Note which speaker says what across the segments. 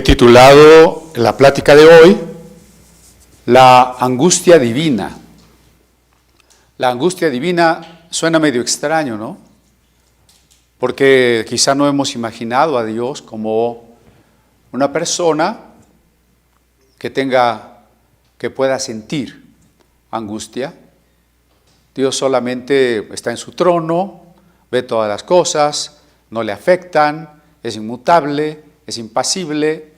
Speaker 1: He titulado la plática de hoy, La angustia divina. La angustia divina suena medio extraño, ¿no? Porque quizá no hemos imaginado a Dios como una persona que pueda sentir angustia. Dios solamente está en su trono, ve todas las cosas, no le afectan, es inmutable, es impasible,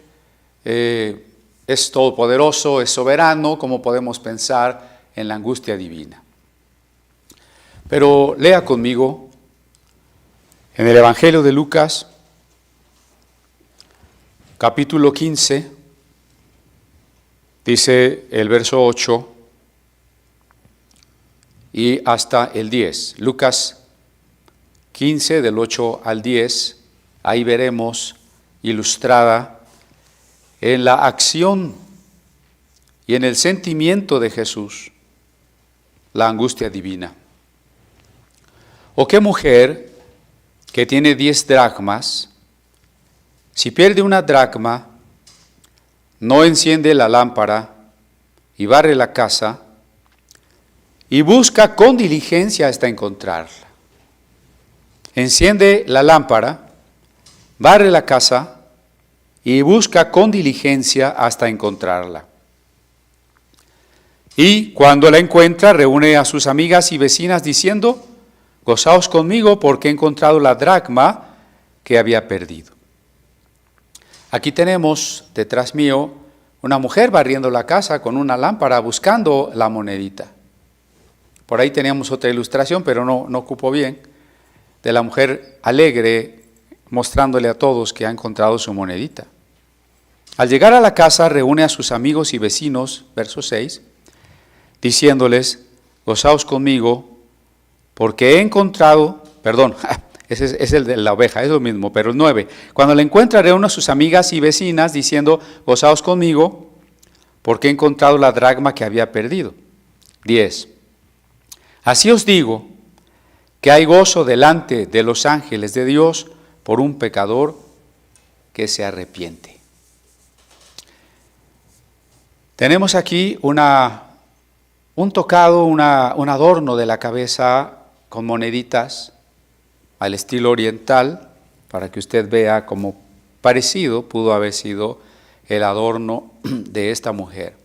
Speaker 1: es todopoderoso, es soberano, como podemos pensar en la angustia divina. Pero lea conmigo en el Evangelio de Lucas, capítulo 15, dice el verso 8 y hasta el 10. Lucas 15, del 8 al 10, ahí veremos ilustrada en la acción y en el sentimiento de Jesús la angustia divina. ¿O qué mujer que tiene 10 dracmas, si pierde una dracma, no enciende la lámpara y barre la casa y busca con diligencia hasta encontrarla? Enciende la lámpara, barre la casa y busca con diligencia hasta encontrarla. Y cuando la encuentra, reúne a sus amigas y vecinas diciendo: gozaos conmigo porque he encontrado la dracma que había perdido. Aquí tenemos detrás mío una mujer barriendo la casa con una lámpara buscando la monedita. Por ahí teníamos otra ilustración, pero no cupo bien, de la mujer alegre mostrándole a todos que ha encontrado su monedita. Al llegar a la casa reúne a sus amigos y vecinos, verso 6, diciéndoles: gozaos conmigo porque he encontrado, ese es el de la oveja, es lo mismo, pero el 9. Cuando la encuentra, reúne a sus amigas y vecinas diciendo: gozaos conmigo, porque he encontrado la dracma que había perdido. 10. Así os digo que hay gozo delante de los ángeles de Dios por un pecador que se arrepiente. Tenemos aquí un tocado, un adorno de la cabeza con moneditas al estilo oriental, para que usted vea cómo parecido pudo haber sido el adorno de esta mujer.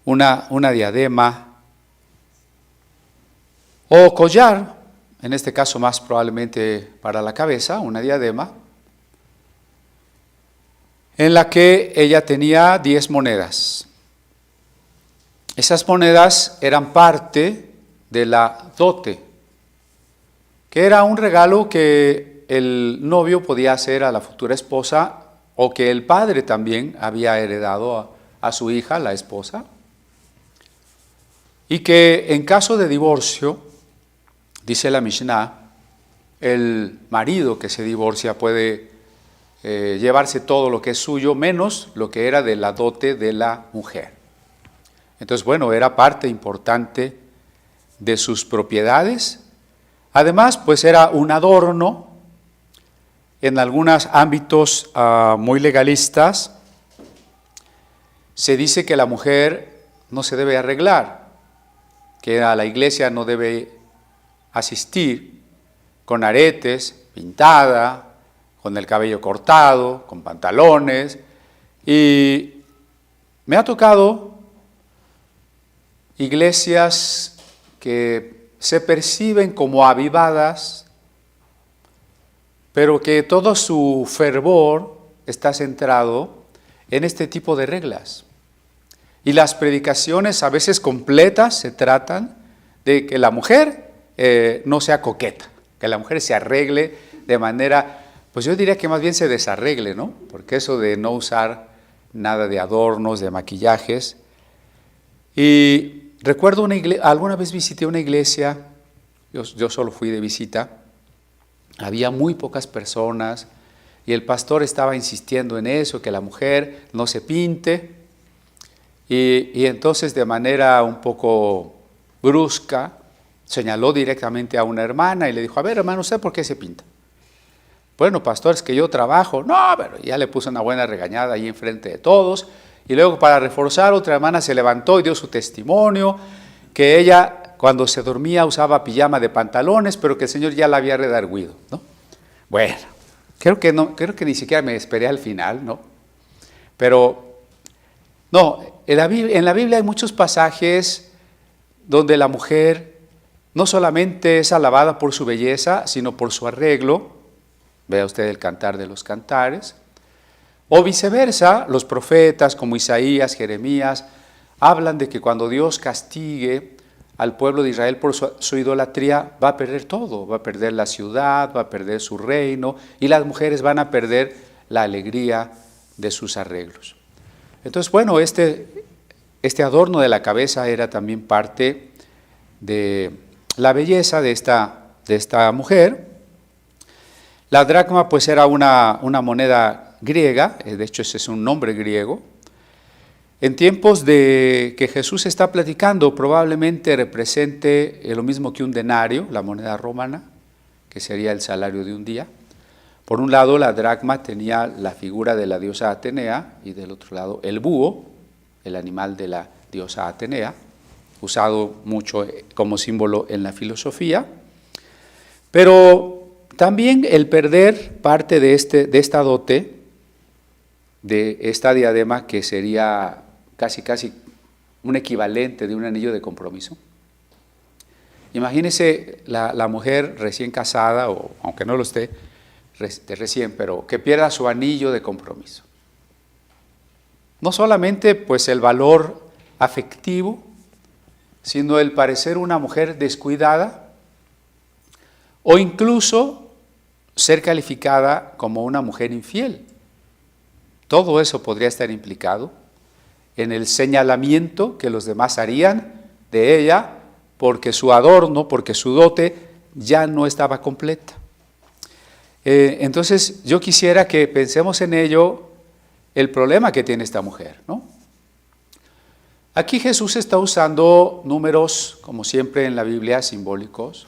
Speaker 1: Una diadema o collar, en este caso más probablemente para la cabeza, una diadema, en la que ella tenía 10 monedas. Esas monedas eran parte de la dote, que era un regalo que el novio podía hacer a la futura esposa, o que el padre también había heredado a su hija, la esposa, y que en caso de divorcio, dice la Mishnah, el marido que se divorcia puede llevarse todo lo que es suyo, menos lo que era de la dote de la mujer. Entonces, bueno, era parte importante de sus propiedades. Además, pues era un adorno en algunos ámbitos muy legalistas. Se dice que la mujer no se debe arreglar, que a la iglesia no debe asistir con aretes, pintada, con el cabello cortado, con pantalones. Y me ha tocado iglesias que se perciben como avivadas, pero que todo su fervor está centrado en este tipo de reglas. Y las predicaciones a veces completas se tratan de que la mujer no sea coqueta, que la mujer se arregle de manera, pues yo diría que más bien se desarregle, ¿no? Porque eso de no usar nada de adornos, de maquillajes. Y recuerdo alguna vez visité una iglesia, yo solo fui de visita, había muy pocas personas y el pastor estaba insistiendo en eso, que la mujer no se pinte, y entonces de manera un poco brusca señaló directamente a una hermana y le dijo: a ver, hermano, ¿usted por qué se pinta? bueno, pastor, es que yo trabajo. No, pero ya le puso una buena regañada ahí enfrente de todos. Y luego, para reforzar, otra hermana se levantó y dio su testimonio, que ella cuando se dormía usaba pijama de pantalones, pero que el Señor ya la había redarguido, ¿no? Bueno, creo que ni siquiera me esperé al final, ¿no? Pero, no, en la Biblia hay muchos pasajes donde la mujer no solamente es alabada por su belleza, sino por su arreglo. Vea usted el Cantar de los Cantares. O viceversa, los profetas como Isaías, Jeremías, hablan de que cuando Dios castigue al pueblo de Israel por su idolatría, va a perder todo, va a perder la ciudad, va a perder su reino, y las mujeres van a perder la alegría de sus arreglos. Entonces, bueno, este adorno de la cabeza era también parte de la belleza de esta mujer. La dracma pues era una moneda griega, de hecho ese es un nombre griego. En tiempos de que Jesús está platicando, probablemente represente lo mismo que un denario, la moneda romana, que sería el salario de un día. Por un lado, la dracma tenía la figura de la diosa Atenea, y del otro lado el búho, el animal de la diosa Atenea, usado mucho como símbolo en la filosofía. Pero también el perder parte de esta dote, de esta diadema, que sería casi un equivalente de un anillo de compromiso. Imagínese la mujer recién casada, o aunque no lo esté recién, pero que pierda su anillo de compromiso. No solamente pues el valor afectivo, sino el parecer una mujer descuidada, o incluso ser calificada como una mujer infiel. Todo eso podría estar implicado en el señalamiento que los demás harían de ella, porque su adorno, porque su dote ya no estaba completa. Entonces yo quisiera que pensemos en ello, el problema que tiene esta mujer, ¿no? Aquí Jesús está usando números, como siempre en la Biblia, simbólicos.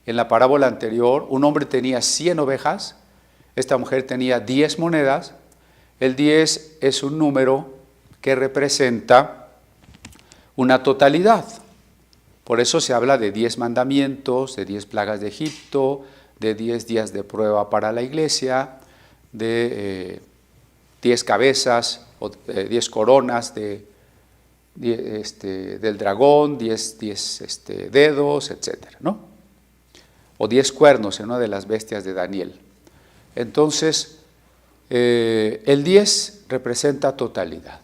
Speaker 1: En la parábola anterior, un hombre tenía 100 ovejas, esta mujer tenía 10 monedas. El 10 es un número que representa una totalidad. Por eso se habla de 10 mandamientos, de 10 plagas de Egipto, de 10 días de prueba para la iglesia, de 10 cabezas, o 10 coronas del dragón, 10 dedos, etcétera, ¿no? O 10 cuernos en una de las bestias de Daniel. Entonces, el 10 representa totalidad.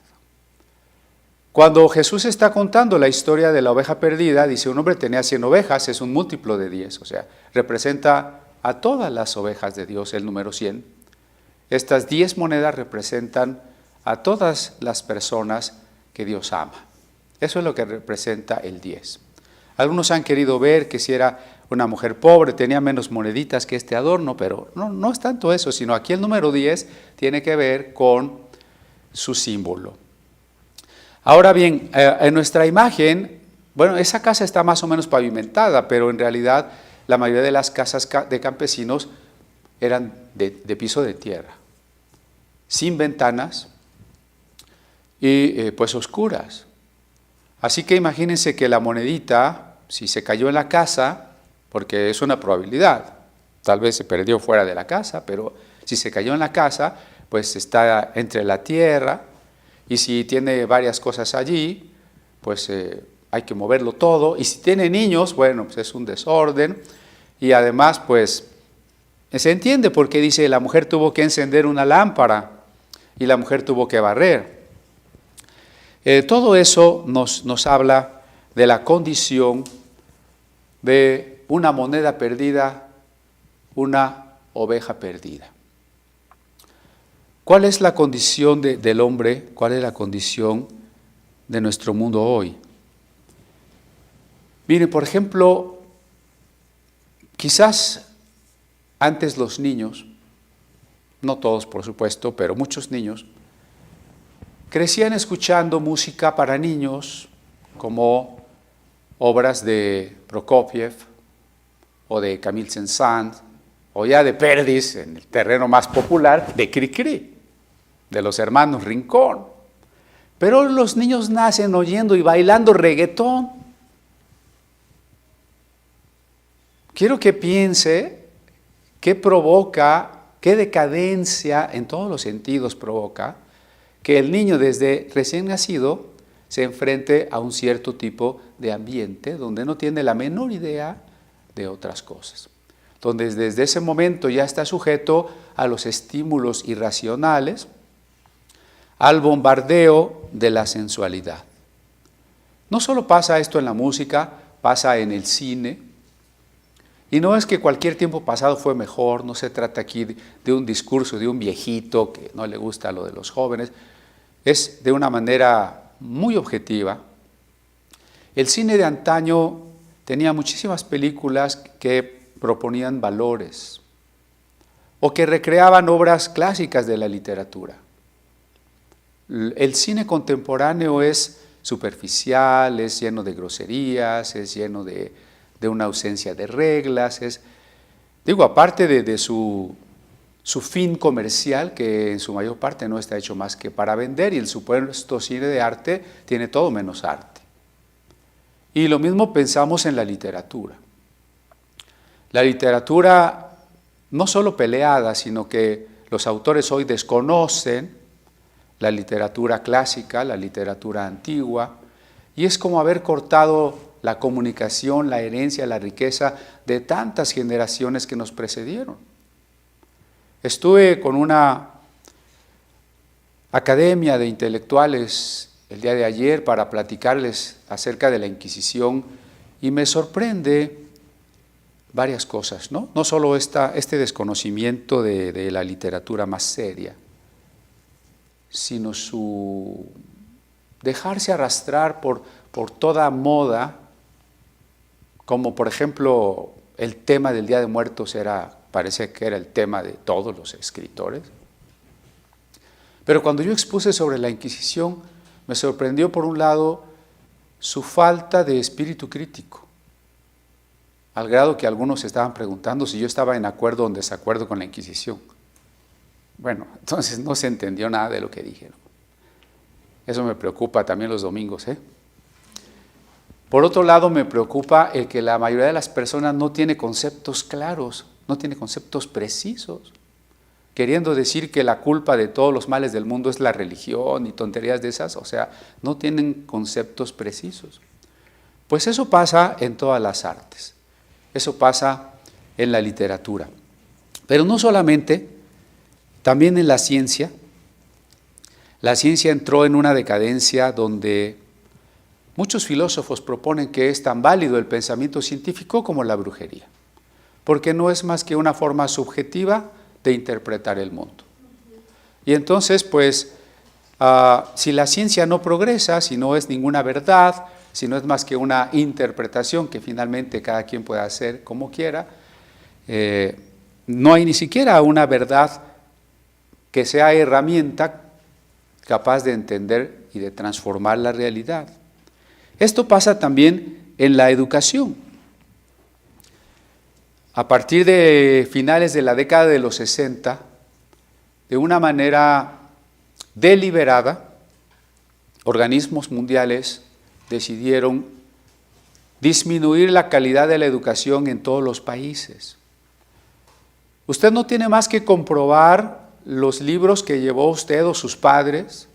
Speaker 1: Cuando Jesús está contando la historia de la oveja perdida, dice un hombre tenía 100 ovejas, es un múltiplo de 10, o sea, representa a todas las ovejas de Dios el número 100. Estas 10 monedas representan a todas las personas que Dios ama. Eso es lo que representa el 10. Algunos han querido ver que si era una mujer pobre, tenía menos moneditas que este adorno, pero no es tanto eso, sino aquí el número 10 tiene que ver con su símbolo. Ahora bien, en nuestra imagen, bueno, esa casa está más o menos pavimentada, pero en realidad la mayoría de las casas de campesinos eran de piso de tierra, sin ventanas y pues oscuras. Así que imagínense que la monedita, si se cayó en la casa, porque es una probabilidad, tal vez se perdió fuera de la casa, pero si se cayó en la casa, pues está entre la tierra, y si tiene varias cosas allí, pues hay que moverlo todo, y si tiene niños, bueno, pues es un desorden, y además pues se entiende porque dice la mujer tuvo que encender una lámpara, y la mujer tuvo que barrer. Todo eso nos habla de la condición de una moneda perdida, una oveja perdida. ¿Cuál es la condición del hombre? ¿Cuál es la condición de nuestro mundo hoy? Miren, por ejemplo, quizás antes los niños, no todos por supuesto, pero muchos niños, crecían escuchando música para niños como obras de Prokofiev o de Camille Saint-Saëns o ya de perdiz, en el terreno más popular, de Cricri, de los hermanos Rincón. Pero los niños nacen oyendo y bailando reggaetón. Quiero que piense qué provoca, qué decadencia en todos los sentidos provoca que el niño desde recién nacido se enfrente a un cierto tipo de ambiente donde no tiene la menor idea de otras cosas, donde desde ese momento ya está sujeto a los estímulos irracionales, al bombardeo de la sensualidad. No solo pasa esto en la música, pasa en el cine, y no es que cualquier tiempo pasado fue mejor, no se trata aquí de un discurso de un viejito que no le gusta lo de los jóvenes, es de una manera muy objetiva. El cine de antaño tenía muchísimas películas que proponían valores o que recreaban obras clásicas de la literatura. El cine contemporáneo es superficial, es lleno de groserías, es lleno de una ausencia de reglas, aparte de su fin comercial, que en su mayor parte no está hecho más que para vender, y el supuesto cine de arte tiene todo menos arte. Y lo mismo pensamos en la literatura. La literatura no solo peleada, sino que los autores hoy desconocen la literatura clásica, la literatura antigua, y es como haber cortado la comunicación, la herencia, la riqueza de tantas generaciones que nos precedieron. Estuve con una academia de intelectuales el día de ayer para platicarles acerca de la Inquisición y me sorprende varias cosas, ¿no? No solo este desconocimiento de la literatura más seria, sino su dejarse arrastrar por toda moda, como por ejemplo el tema del Día de Muertos parece que era el tema de todos los escritores. Pero cuando yo expuse sobre la Inquisición, me sorprendió por un lado su falta de espíritu crítico, al grado que algunos se estaban preguntando si yo estaba en acuerdo o en desacuerdo con la Inquisición. Bueno, entonces no se entendió nada de lo que dijeron. Eso me preocupa también los domingos, ¿eh? Por otro lado, me preocupa el que la mayoría de las personas no tiene conceptos claros, no tiene conceptos precisos, queriendo decir que la culpa de todos los males del mundo es la religión y tonterías de esas, o sea, no tienen conceptos precisos. Pues eso pasa en todas las artes, eso pasa en la literatura, pero no solamente, también en la ciencia. La ciencia entró en una decadencia donde muchos filósofos proponen que es tan válido el pensamiento científico como la brujería, porque no es más que una forma subjetiva de interpretar el mundo. Y entonces, pues, si la ciencia no progresa, si no es ninguna verdad, si no es más que una interpretación que finalmente cada quien puede hacer como quiera, no hay ni siquiera una verdad que sea herramienta capaz de entender y de transformar la realidad. Esto pasa también en la educación. A partir de finales de la década de los 60, de una manera deliberada, organismos mundiales decidieron disminuir la calidad de la educación en todos los países. Usted no tiene más que comprobar los libros que llevó usted o sus padres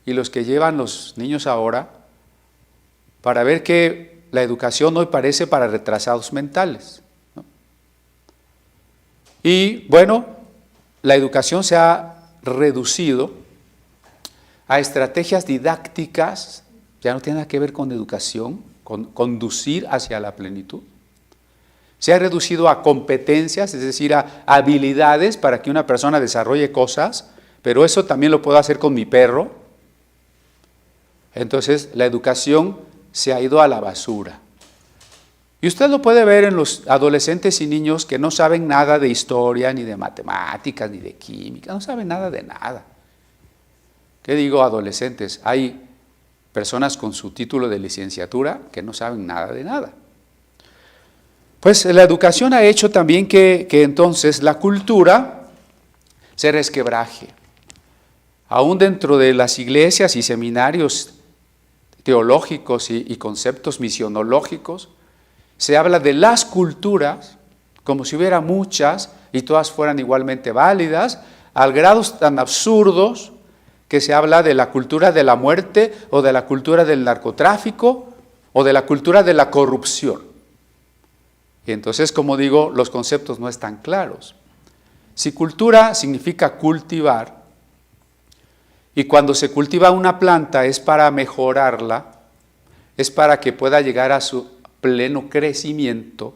Speaker 1: y los que llevan los niños ahora para ver que la educación hoy parece para retrasados mentales, ¿no? Y bueno, la educación se ha reducido a estrategias didácticas, ya no tiene nada que ver con educación, con conducir hacia la plenitud. Se ha reducido a competencias, es decir, a habilidades para que una persona desarrolle cosas, pero eso también lo puedo hacer con mi perro. Entonces, la educación se ha ido a la basura. Y usted lo puede ver en los adolescentes y niños que no saben nada de historia, ni de matemáticas, ni de química, no saben nada de nada. ¿Qué digo adolescentes? Hay personas con su título de licenciatura que no saben nada de nada. Pues la educación ha hecho también que entonces la cultura se resquebraje. Aún dentro de las iglesias y seminarios teológicos y conceptos misionológicos, se habla de las culturas como si hubiera muchas y todas fueran igualmente válidas, al grados tan absurdos que se habla de la cultura de la muerte o de la cultura del narcotráfico o de la cultura de la corrupción. Y entonces, como digo, los conceptos no están claros. Si cultura significa cultivar, y cuando se cultiva una planta es para mejorarla, es para que pueda llegar a su pleno crecimiento,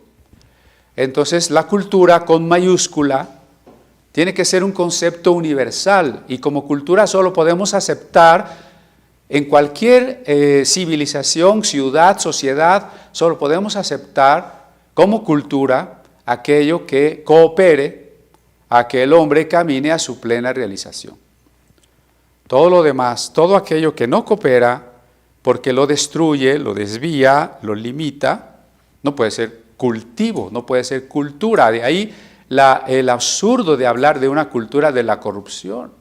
Speaker 1: entonces la cultura con mayúscula tiene que ser un concepto universal, y como cultura solo podemos aceptar en cualquier civilización, ciudad, sociedad, solo podemos aceptar como cultura aquello que coopere a que el hombre camine a su plena realización. Todo lo demás, todo aquello que no coopera, porque lo destruye, lo desvía, lo limita, no puede ser cultivo, no puede ser cultura. De ahí el absurdo de hablar de una cultura de la corrupción,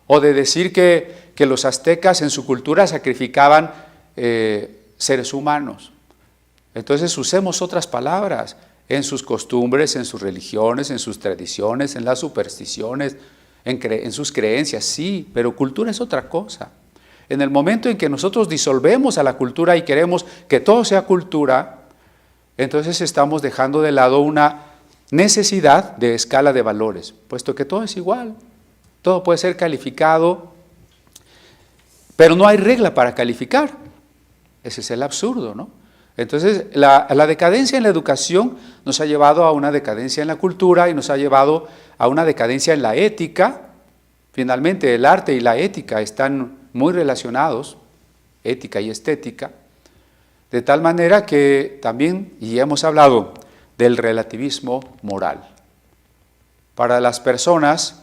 Speaker 1: o de decir que los aztecas en su cultura sacrificaban seres humanos. Entonces usemos otras palabras en sus costumbres, en sus religiones, en sus tradiciones, en las supersticiones, en sus creencias, sí, pero cultura es otra cosa. En el momento en que nosotros disolvemos a la cultura y queremos que todo sea cultura, entonces estamos dejando de lado una necesidad de escala de valores, puesto que todo es igual, todo puede ser calificado, pero no hay regla para calificar. Ese es el absurdo, ¿no? Entonces, la decadencia en la educación nos ha llevado a una decadencia en la cultura y nos ha llevado a una decadencia en la ética. Finalmente, el arte y la ética están muy relacionados, ética y estética, de tal manera que también, y hemos hablado del relativismo moral. Para las personas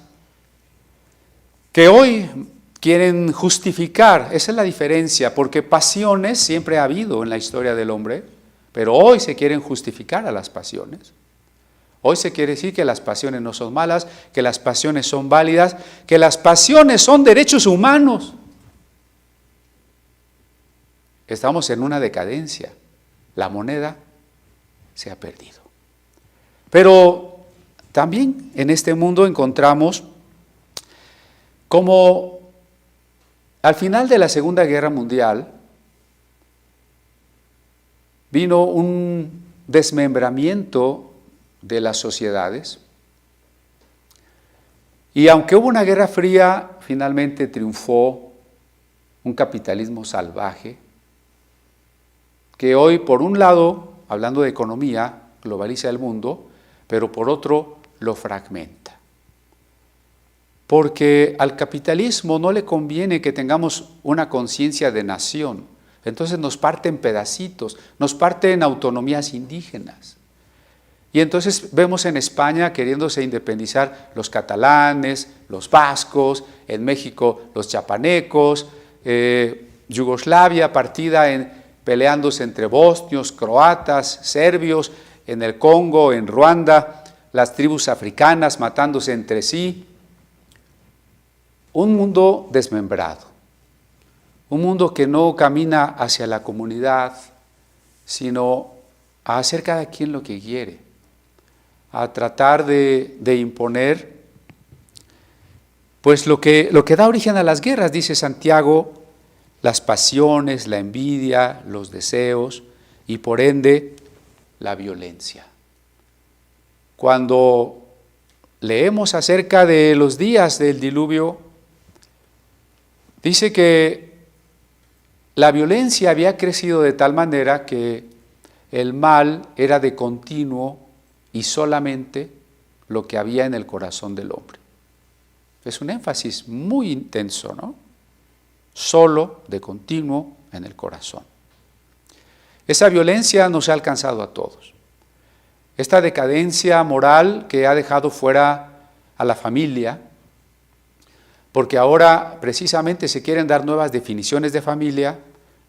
Speaker 1: que hoy quieren justificar, esa es la diferencia, porque pasiones siempre ha habido en la historia del hombre, pero hoy se quieren justificar a las pasiones. Hoy se quiere decir que las pasiones no son malas, que las pasiones son válidas, que las pasiones son derechos humanos. Estamos en una decadencia. La moneda se ha perdido. Pero también en este mundo encontramos como al final de la Segunda Guerra Mundial vino un desmembramiento de las sociedades, y aunque hubo una guerra fría, finalmente triunfó un capitalismo salvaje que hoy, por un lado, hablando de economía, globaliza el mundo, pero por otro lo fragmenta. Porque al capitalismo no le conviene que tengamos una conciencia de nación, entonces nos parte en pedacitos, nos parte en autonomías indígenas. Y entonces vemos en España queriéndose independizar los catalanes, los vascos, en México los chapanecos, Yugoslavia partida peleándose entre bosnios, croatas, serbios, en el Congo, en Ruanda, las tribus africanas matándose entre sí. Un mundo desmembrado, un mundo que no camina hacia la comunidad, sino a hacer cada quien lo que quiere, a tratar de imponer, pues lo que da origen a las guerras, dice Santiago, las pasiones, la envidia, los deseos y por ende la violencia. Cuando leemos acerca de los días del diluvio, dice que la violencia había crecido de tal manera que el mal era de continuo y solamente lo que había en el corazón del hombre. Es un énfasis muy intenso, ¿no? Solo, de continuo, en el corazón. Esa violencia nos ha alcanzado a todos. Esta decadencia moral que ha dejado fuera a la familia, porque ahora precisamente se quieren dar nuevas definiciones de familia,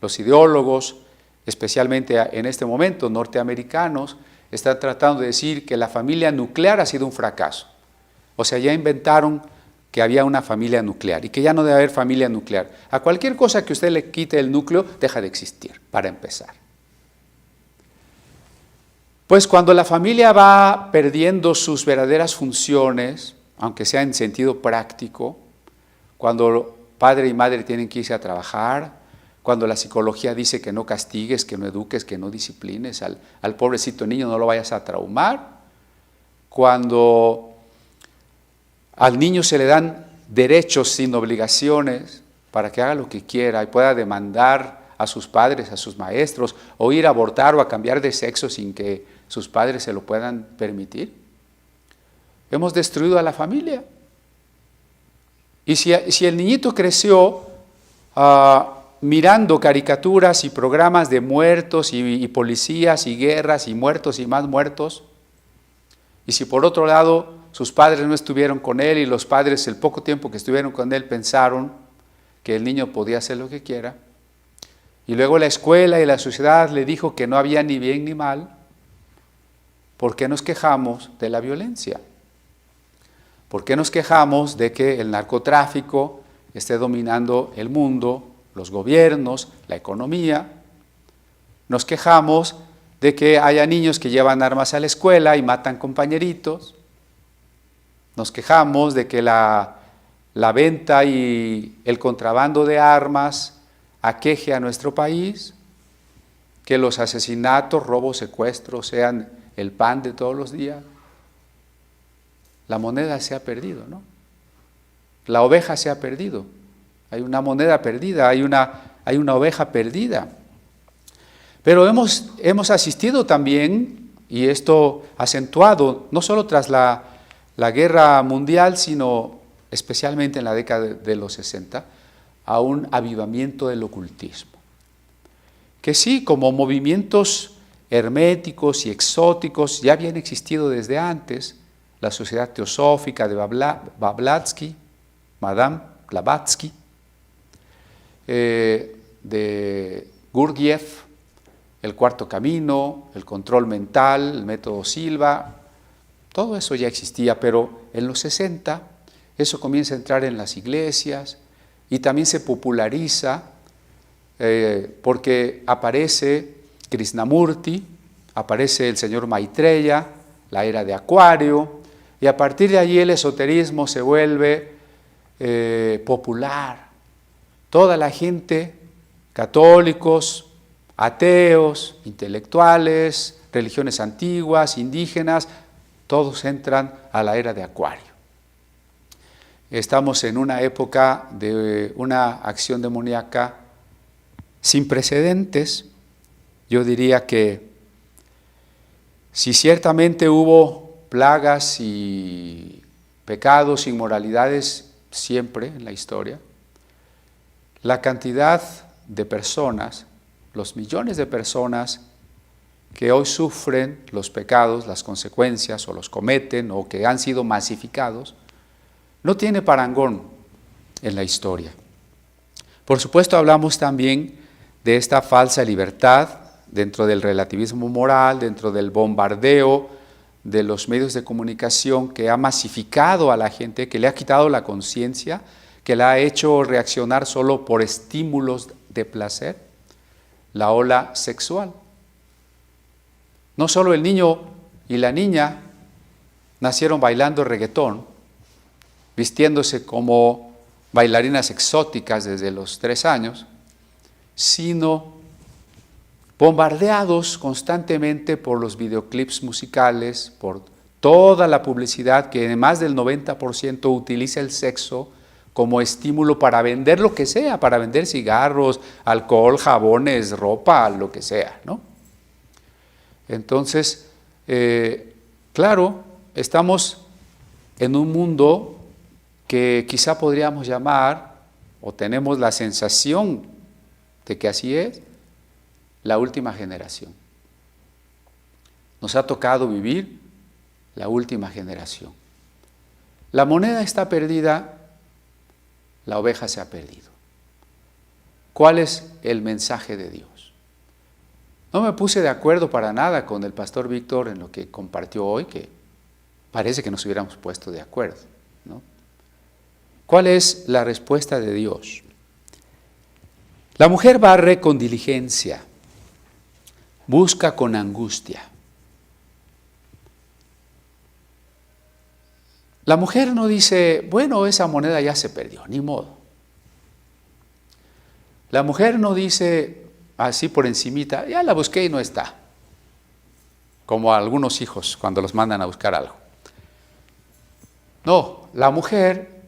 Speaker 1: los ideólogos, especialmente en este momento norteamericanos, están tratando de decir que la familia nuclear ha sido un fracaso. O sea, ya inventaron que había una familia nuclear y que ya no debe haber familia nuclear. A cualquier cosa que usted le quite el núcleo, deja de existir, para empezar. Pues cuando la familia va perdiendo sus verdaderas funciones, aunque sea en sentido práctico, cuando padre y madre tienen que irse a trabajar, cuando la psicología dice que no castigues, que no eduques, que no disciplines al pobrecito niño, no lo vayas a traumar, cuando al niño se le dan derechos sin obligaciones para que haga lo que quiera y pueda demandar a sus padres, a sus maestros, o ir a abortar o a cambiar de sexo sin que sus padres se lo puedan permitir. Hemos destruido a la familia. Y si el niñito creció mirando caricaturas y programas de muertos y policías y guerras y muertos y más muertos, y si por otro lado sus padres no estuvieron con él y los padres el poco tiempo que estuvieron con él pensaron que el niño podía hacer lo que quiera, y luego la escuela y la sociedad le dijo que no había ni bien ni mal, ¿por qué nos quejamos de la violencia? ¿Por qué nos quejamos de que el narcotráfico esté dominando el mundo, los gobiernos, la economía? Nos quejamos de que haya niños que llevan armas a la escuela y matan compañeritos. Nos quejamos de que la venta y el contrabando de armas aqueje a nuestro país, que los asesinatos, robos, secuestros sean el pan de todos los días. La moneda se ha perdido, ¿no? La oveja se ha perdido. Hay una moneda perdida, hay una oveja perdida. Pero hemos asistido también, y esto acentuado, no solo tras la guerra mundial, sino especialmente en la década de los 60, a un avivamiento del ocultismo. Que sí, como movimientos herméticos y exóticos ya habían existido desde antes, la Sociedad Teosófica de Blavatsky, Madame Blavatsky, de Gurdjieff, el Cuarto Camino, el control mental, el método Silva, todo eso ya existía, pero en los 60 eso comienza a entrar en las iglesias y también se populariza porque aparece Krishnamurti, aparece el señor Maitreya, la era de Acuario, y a partir de allí el esoterismo se vuelve popular. Toda la gente, católicos, ateos, intelectuales, religiones antiguas, indígenas, todos entran a la era de Acuario. Estamos en una época de una acción demoníaca sin precedentes. Yo diría que si ciertamente hubo plagas y pecados, inmoralidades siempre en la historia, la cantidad de personas, los millones de personas que hoy sufren los pecados, las consecuencias, o los cometen, o que han sido masificados, no tiene parangón en la historia. Por supuesto, hablamos también de esta falsa libertad dentro del relativismo moral, dentro del bombardeo de los medios de comunicación que ha masificado a la gente, que le ha quitado la conciencia, que la ha hecho reaccionar solo por estímulos de placer, la ola sexual. No solo el niño y la niña nacieron bailando reggaetón, vistiéndose como bailarinas exóticas desde los 3 años, sino bombardeados constantemente por los videoclips musicales, por toda la publicidad que en más del 90% utiliza el sexo como estímulo para vender lo que sea, para vender cigarros, alcohol, jabones, ropa, lo que sea, ¿no? Entonces, claro, estamos en un mundo que quizá podríamos llamar, o tenemos la sensación de que así es, la última generación. Nos ha tocado vivir la última generación. La moneda está perdida, la oveja se ha perdido. ¿Cuál es el mensaje de Dios? No me puse de acuerdo para nada con el pastor Víctor en lo que compartió hoy, que parece que nos hubiéramos puesto de acuerdo, ¿no? ¿Cuál es la respuesta de Dios? La mujer barre con diligencia, busca con angustia. La mujer no dice, bueno, esa moneda ya se perdió, ni modo. La mujer no dice así por encimita, ya la busqué y no está. Como a algunos hijos cuando los mandan a buscar algo. No, la mujer,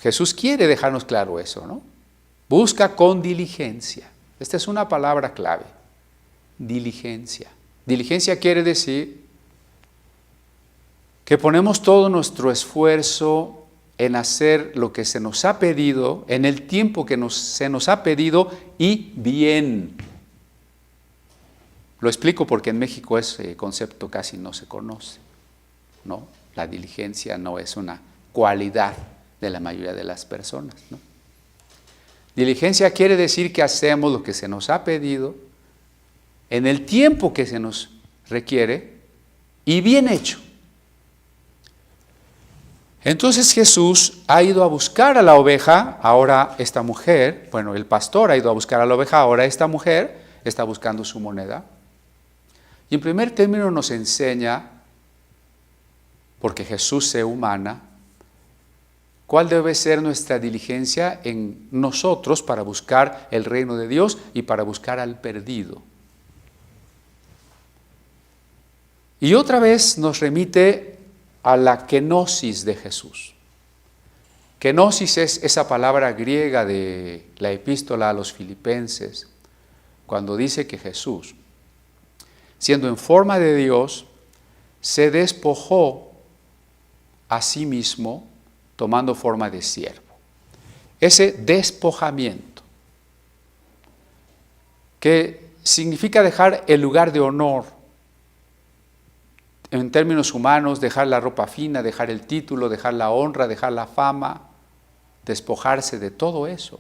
Speaker 1: Jesús quiere dejarnos claro eso, ¿no? Busca con diligencia. Esta es una palabra clave, diligencia. Diligencia quiere decir que ponemos todo nuestro esfuerzo en hacer lo que se nos ha pedido, en el tiempo que se nos ha pedido y bien. Lo explico porque en México ese concepto casi no se conoce, ¿no? La diligencia no es una cualidad de la mayoría de las personas, ¿no? Diligencia quiere decir que hacemos lo que se nos ha pedido en el tiempo que se nos requiere y bien hecho. Entonces Jesús ha ido a buscar a la oveja, ahora esta mujer, bueno, el pastor ha ido a buscar a la oveja, ahora esta mujer está buscando su moneda. Y en primer término nos enseña, porque Jesús se humana, cuál debe ser nuestra diligencia en nosotros para buscar el reino de Dios y para buscar al perdido. Y otra vez nos remite a la kenosis de Jesús. Kenosis es esa palabra griega de la epístola a los Filipenses, cuando dice que Jesús, siendo en forma de Dios, se despojó a sí mismo, tomando forma de siervo. Ese despojamiento, que significa dejar el lugar de honor, en términos humanos, dejar la ropa fina, dejar el título, dejar la honra, dejar la fama, despojarse de todo eso.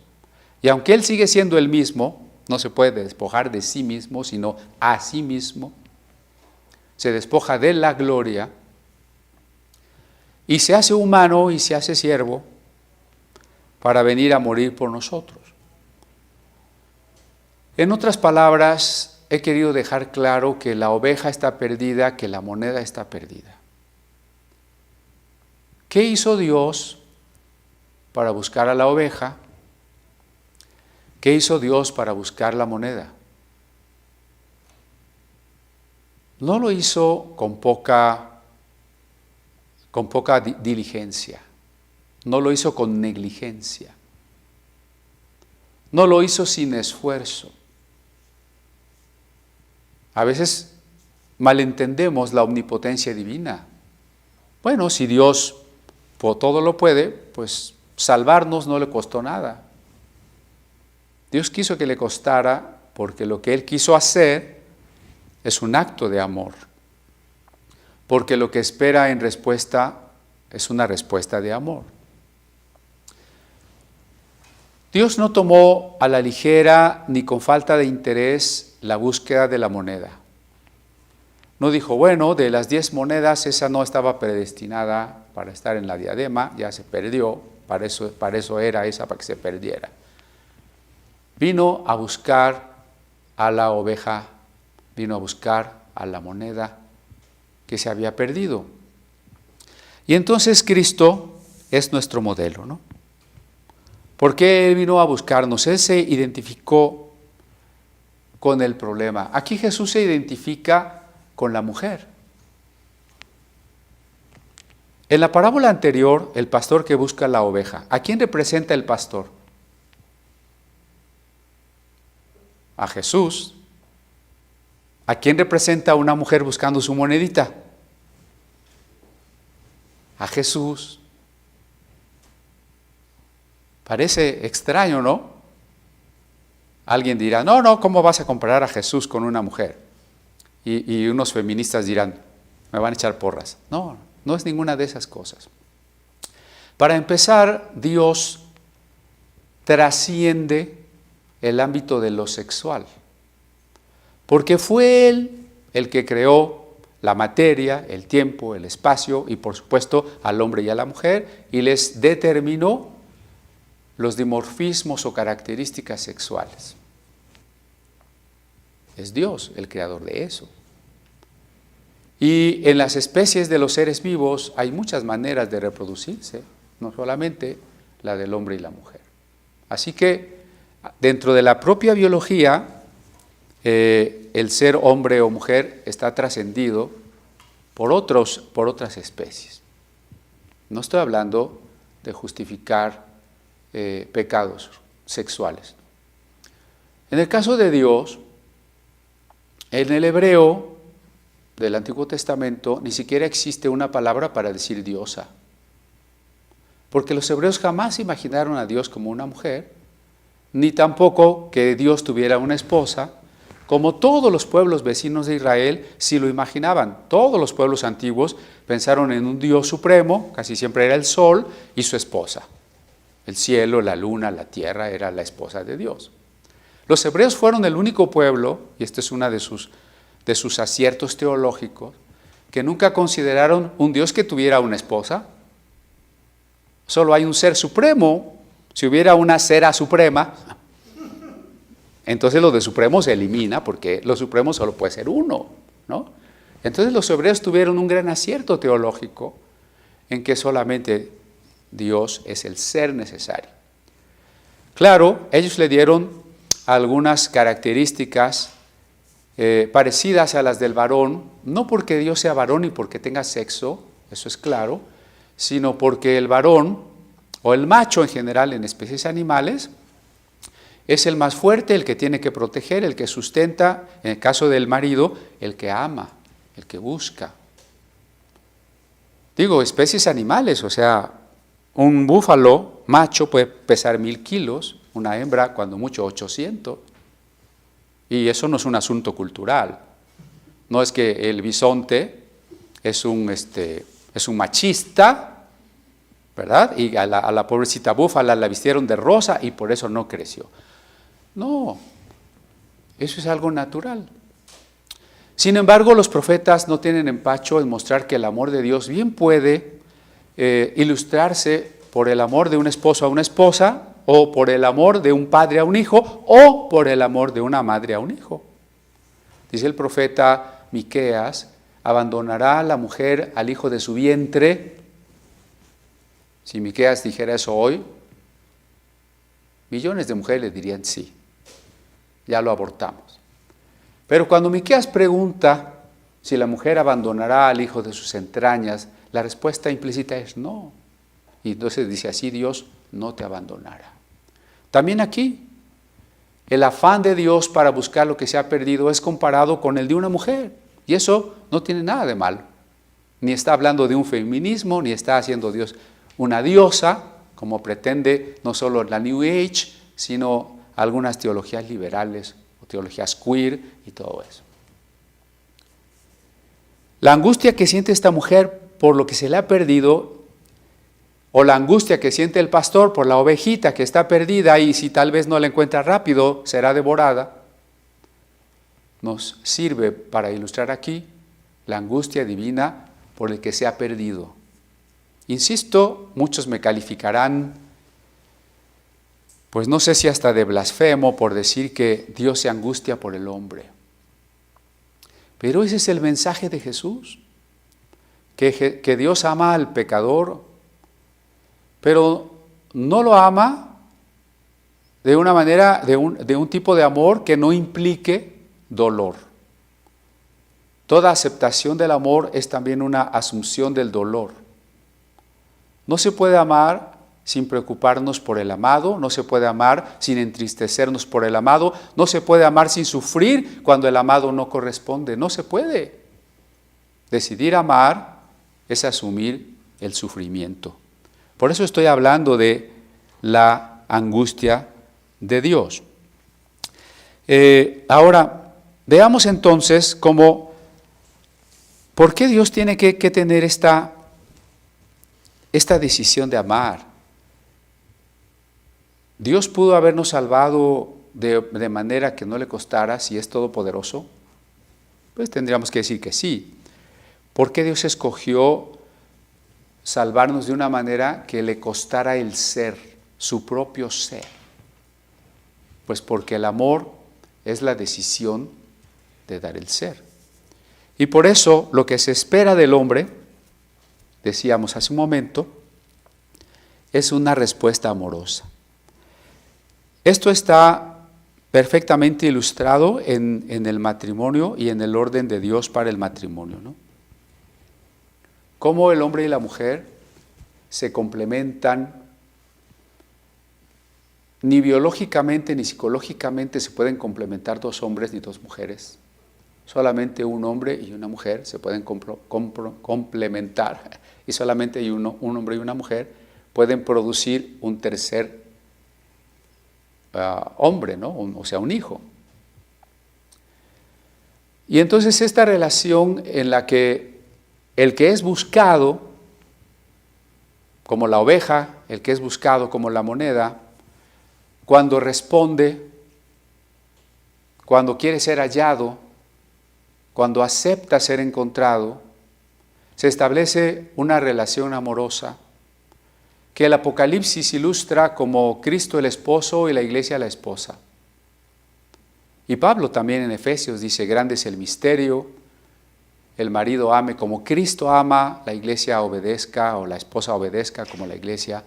Speaker 1: Y aunque Él sigue siendo el mismo, no se puede despojar de sí mismo, sino a sí mismo, se despoja de la gloria y se hace humano y se hace siervo para venir a morir por nosotros. En otras palabras, he querido dejar claro que la oveja está perdida, que la moneda está perdida. ¿Qué hizo Dios para buscar a la oveja? ¿Qué hizo Dios para buscar la moneda? No lo hizo con poca diligencia, no lo hizo con negligencia, no lo hizo sin esfuerzo. A veces malentendemos la omnipotencia divina. Bueno, si Dios por todo lo puede, pues salvarnos no le costó nada. Dios quiso que le costara porque lo que Él quiso hacer es un acto de amor. Porque lo que espera en respuesta es una respuesta de amor. Dios no tomó a la ligera ni con falta de interés la búsqueda de la moneda. No dijo, bueno, de las 10 monedas esa no estaba predestinada para estar en la diadema, ya se perdió, para eso era esa, para que se perdiera. Vino a buscar a la oveja, vino a buscar a la moneda que se había perdido. Y entonces Cristo es nuestro modelo, ¿no? Porque Él vino a buscarnos, Él se identificó con el problema. Aquí Jesús se identifica con la mujer. En la parábola anterior, el pastor que busca la oveja, ¿a quién representa el pastor? A Jesús. ¿A quién representa una mujer buscando su monedita? A Jesús. Parece extraño, ¿no? Alguien dirá, no, ¿cómo vas a comparar a Jesús con una mujer? Y unos feministas dirán, me van a echar porras. No, no es ninguna de esas cosas. Para empezar, Dios trasciende el ámbito de lo sexual. porque fue Él el que creó la materia, el tiempo, el espacio y por supuesto al hombre y a la mujer y les determinó los dimorfismos o características sexuales. Es Dios el creador de eso. Y en las especies de los seres vivos hay muchas maneras de reproducirse, no solamente la del hombre y la mujer. Así que dentro de la propia biología, el ser hombre o mujer está trascendido por otras especies. No estoy hablando de justificar pecados sexuales. En el caso de Dios, en el hebreo del Antiguo Testamento ni siquiera existe una palabra para decir diosa, porque los hebreos jamás imaginaron a Dios como una mujer, ni tampoco que Dios tuviera una esposa, como todos los pueblos vecinos de Israel sí lo imaginaban. Todos los pueblos antiguos pensaron en un Dios supremo, casi siempre era el sol, y su esposa. El cielo, la luna, la tierra era la esposa de Dios. Los hebreos fueron el único pueblo, y este es uno de sus aciertos teológicos, que nunca consideraron un Dios que tuviera una esposa. Solo hay un ser supremo. Si hubiera una Sera suprema, entonces lo de supremo se elimina porque lo supremo solo puede ser uno, ¿no? Entonces los hebreos tuvieron un gran acierto teológico en que solamente Dios es el ser necesario. Claro, ellos le dieron algunas características parecidas a las del varón, no porque Dios sea varón y porque tenga sexo, eso es claro, sino porque el varón, o el macho en general en especies animales, es el más fuerte, el que tiene que proteger, el que sustenta, en el caso del marido, el que ama, el que busca. Digo, especies animales, o sea, un búfalo macho puede pesar 1000 kilos, una hembra cuando mucho 800, y eso no es un asunto cultural. No es que el bisonte es un machista, ¿verdad? Y a la pobrecita búfala la vistieron de rosa y por eso no creció. No, eso es algo natural. Sin embargo, los profetas no tienen empacho en mostrar que el amor de Dios bien puede ilustrarse por el amor de un esposo a una esposa, o por el amor de un padre a un hijo, o por el amor de una madre a un hijo. Dice el profeta Miqueas, abandonará la mujer al hijo de su vientre. Si Miqueas dijera eso hoy, millones de mujeres le dirían sí, ya lo abortamos. Pero cuando Miqueas pregunta si la mujer abandonará al hijo de sus entrañas, la respuesta implícita es no. Y entonces dice así: Dios no te abandonará. También aquí, el afán de Dios para buscar lo que se ha perdido es comparado con el de una mujer. Y eso no tiene nada de malo. Ni está hablando de un feminismo, ni está haciendo Dios una diosa, como pretende no solo la New Age, sino algunas teologías liberales o teologías queer y todo eso. La angustia que siente esta mujer por lo que se le ha perdido, o la angustia que siente el pastor por la ovejita que está perdida y si tal vez no la encuentra rápido será devorada, nos sirve para ilustrar aquí la angustia divina por el que se ha perdido. Insisto, muchos me calificarán, pues no sé si hasta de blasfemo, por decir que Dios se angustia por el hombre. Pero ese es el mensaje de Jesús, que Dios ama al pecador, pero no lo ama de una manera, de un tipo de amor que no implique dolor. Toda aceptación del amor es también una asunción del dolor. No se puede amar sin preocuparnos por el amado, no se puede amar sin entristecernos por el amado, no se puede amar sin sufrir cuando el amado no corresponde, no se puede. Decidir amar es asumir el sufrimiento. Por eso estoy hablando de la angustia de Dios. Ahora, veamos entonces ¿por qué Dios tiene que tener esta decisión de amar? Dios pudo habernos salvado de manera que no le costara si es todopoderoso? Pues tendríamos que decir que sí. ¿Por qué Dios escogió salvarnos de una manera que le costara el ser, su propio ser? Pues porque el amor es la decisión de dar el ser. Y por eso lo que se espera del hombre, decíamos hace un momento, es una respuesta amorosa. Esto está perfectamente ilustrado en el matrimonio y en el orden de Dios para el matrimonio, ¿no? Cómo el hombre y la mujer se complementan. Ni biológicamente ni psicológicamente se pueden complementar dos hombres ni dos mujeres. Solamente un hombre y una mujer se pueden complementar. Y solamente un hombre y una mujer pueden producir un tercer hombre, ¿no? O sea, un hijo. Y entonces esta relación en la que el que es buscado como la oveja, el que es buscado como la moneda, cuando responde, cuando quiere ser hallado, cuando acepta ser encontrado, se establece una relación amorosa que el Apocalipsis ilustra como Cristo el esposo y la iglesia la esposa. Y Pablo también en Efesios dice, grande es el misterio, el marido ame como Cristo ama, la iglesia obedezca o la esposa obedezca como la iglesia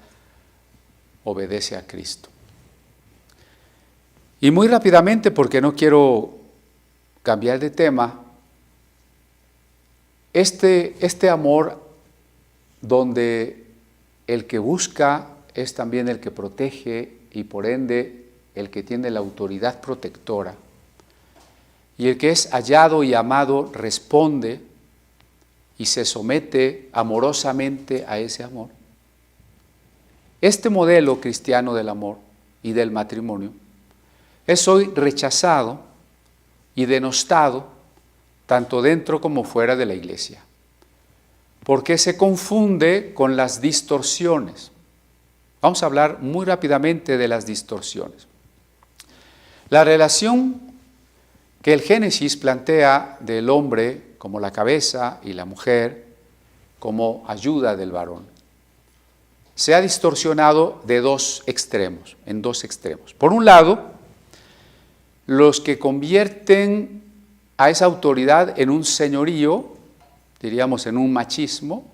Speaker 1: obedece a Cristo. Y muy rápidamente, porque no quiero cambiar de tema, este amor donde el que busca es también el que protege y por ende el que tiene la autoridad protectora. Y el que es hallado y amado responde y se somete amorosamente a ese amor. Este modelo cristiano del amor y del matrimonio es hoy rechazado y denostado tanto dentro como fuera de la iglesia, porque se confunde con las distorsiones. Vamos a hablar muy rápidamente de las distorsiones. La relación que el Génesis plantea del hombre como la cabeza y la mujer como ayuda del varón se ha distorsionado en dos extremos. Por un lado, los que convierten a esa autoridad en un señorío, diríamos en un machismo,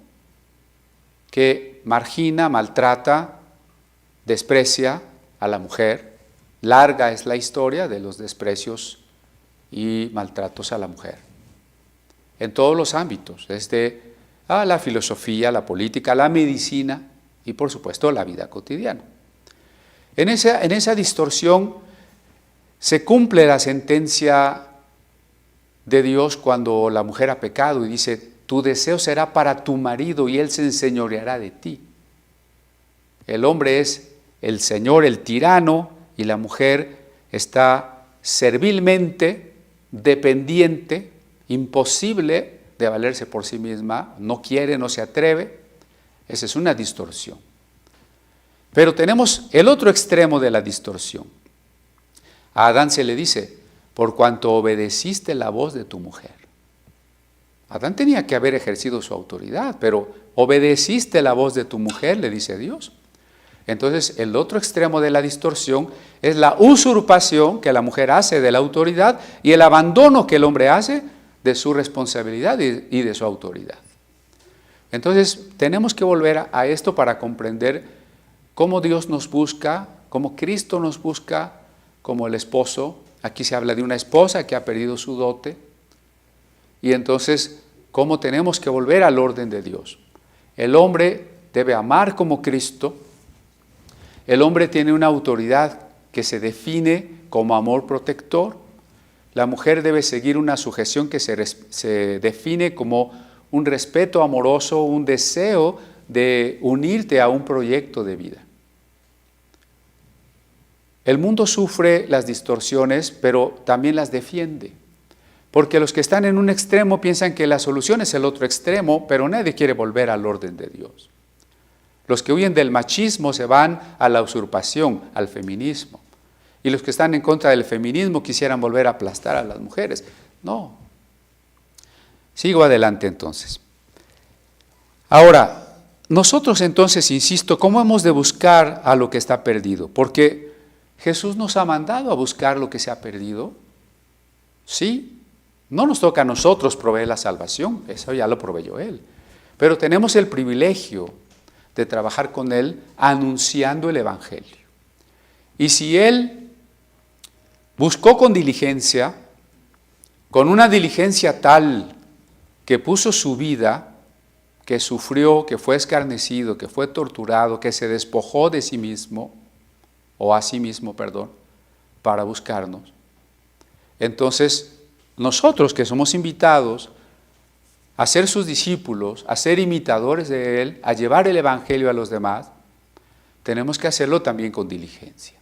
Speaker 1: que margina, maltrata, desprecia a la mujer. Larga es la historia de los desprecios y maltratos a la mujer. En todos los ámbitos, desde la filosofía, la política, la medicina y por supuesto la vida cotidiana. En esa distorsión se cumple la sentencia de Dios cuando la mujer ha pecado y dice, tu deseo será para tu marido y él se enseñoreará de ti. El hombre es el señor, el tirano, y la mujer está servilmente dependiente, imposible de valerse por sí misma, no quiere, no se atreve. Esa es una distorsión. Pero tenemos el otro extremo de la distorsión. A Adán se le dice, por cuanto obedeciste la voz de tu mujer. Adán tenía que haber ejercido su autoridad, pero obedeciste la voz de tu mujer, le dice Dios. Entonces, el otro extremo de la distorsión es la usurpación que la mujer hace de la autoridad y el abandono que el hombre hace de su responsabilidad y de su autoridad. Entonces, tenemos que volver a esto para comprender cómo Dios nos busca, cómo Cristo nos busca como el esposo. Aquí se habla de una esposa que ha perdido su dote. Y entonces, ¿cómo tenemos que volver al orden de Dios? El hombre debe amar como Cristo. El hombre tiene una autoridad que se define como amor protector. La mujer debe seguir una sujeción que se define como un respeto amoroso, un deseo de unirte a un proyecto de vida. El mundo sufre las distorsiones, pero también las defiende. Porque los que están en un extremo piensan que la solución es el otro extremo, pero nadie quiere volver al orden de Dios. Los que huyen del machismo se van a la usurpación, al feminismo. Y los que están en contra del feminismo quisieran volver a aplastar a las mujeres. No. Sigo adelante entonces. Ahora, nosotros entonces, insisto, ¿cómo hemos de buscar a lo que está perdido? Porque Jesús nos ha mandado a buscar lo que se ha perdido. Sí, no nos toca a nosotros proveer la salvación, eso ya lo proveyó Él. Pero tenemos el privilegio de trabajar con Él anunciando el Evangelio. Y si Él buscó con diligencia, con una diligencia tal que puso su vida, que sufrió, que fue escarnecido, que fue torturado, que se despojó de sí mismo, o a sí mismo, perdón, para buscarnos. Entonces, nosotros que somos invitados a ser sus discípulos, a ser imitadores de Él, a llevar el Evangelio a los demás, tenemos que hacerlo también con diligencia.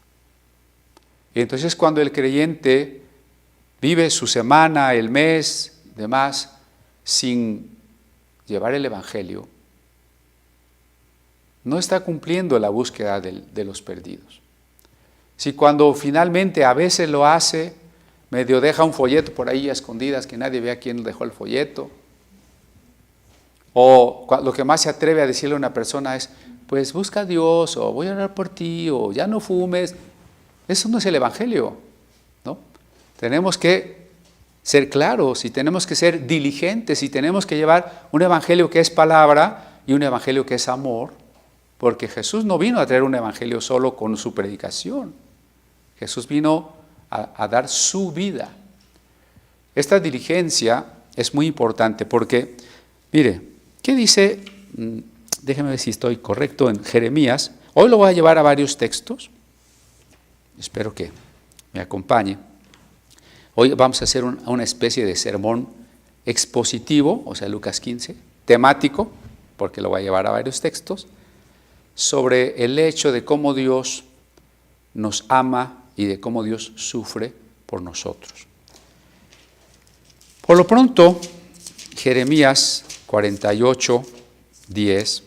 Speaker 1: Y entonces cuando el creyente vive su semana, el mes, demás, sin llevar el Evangelio, no está cumpliendo la búsqueda de los perdidos. Si cuando finalmente a veces lo hace, medio deja un folleto por ahí a escondidas, que nadie vea quién dejó el folleto, o lo que más se atreve a decirle a una persona es, pues busca a Dios, o voy a orar por ti, o ya no fumes. Eso no es el Evangelio, ¿no? Tenemos que ser claros y tenemos que ser diligentes y tenemos que llevar un Evangelio que es palabra y un Evangelio que es amor, porque Jesús no vino a traer un Evangelio solo con su predicación. Jesús vino a dar su vida. Esta diligencia es muy importante porque, mire, ¿qué dice? Déjeme ver si estoy correcto en Jeremías. Hoy lo voy a llevar a varios textos. Espero que me acompañe. Hoy vamos a hacer una especie de sermón expositivo, o sea, Lucas 15, temático, porque lo voy a llevar a varios textos, sobre el hecho de cómo Dios nos ama y de cómo Dios sufre por nosotros. Por lo pronto, Jeremías 48, 10,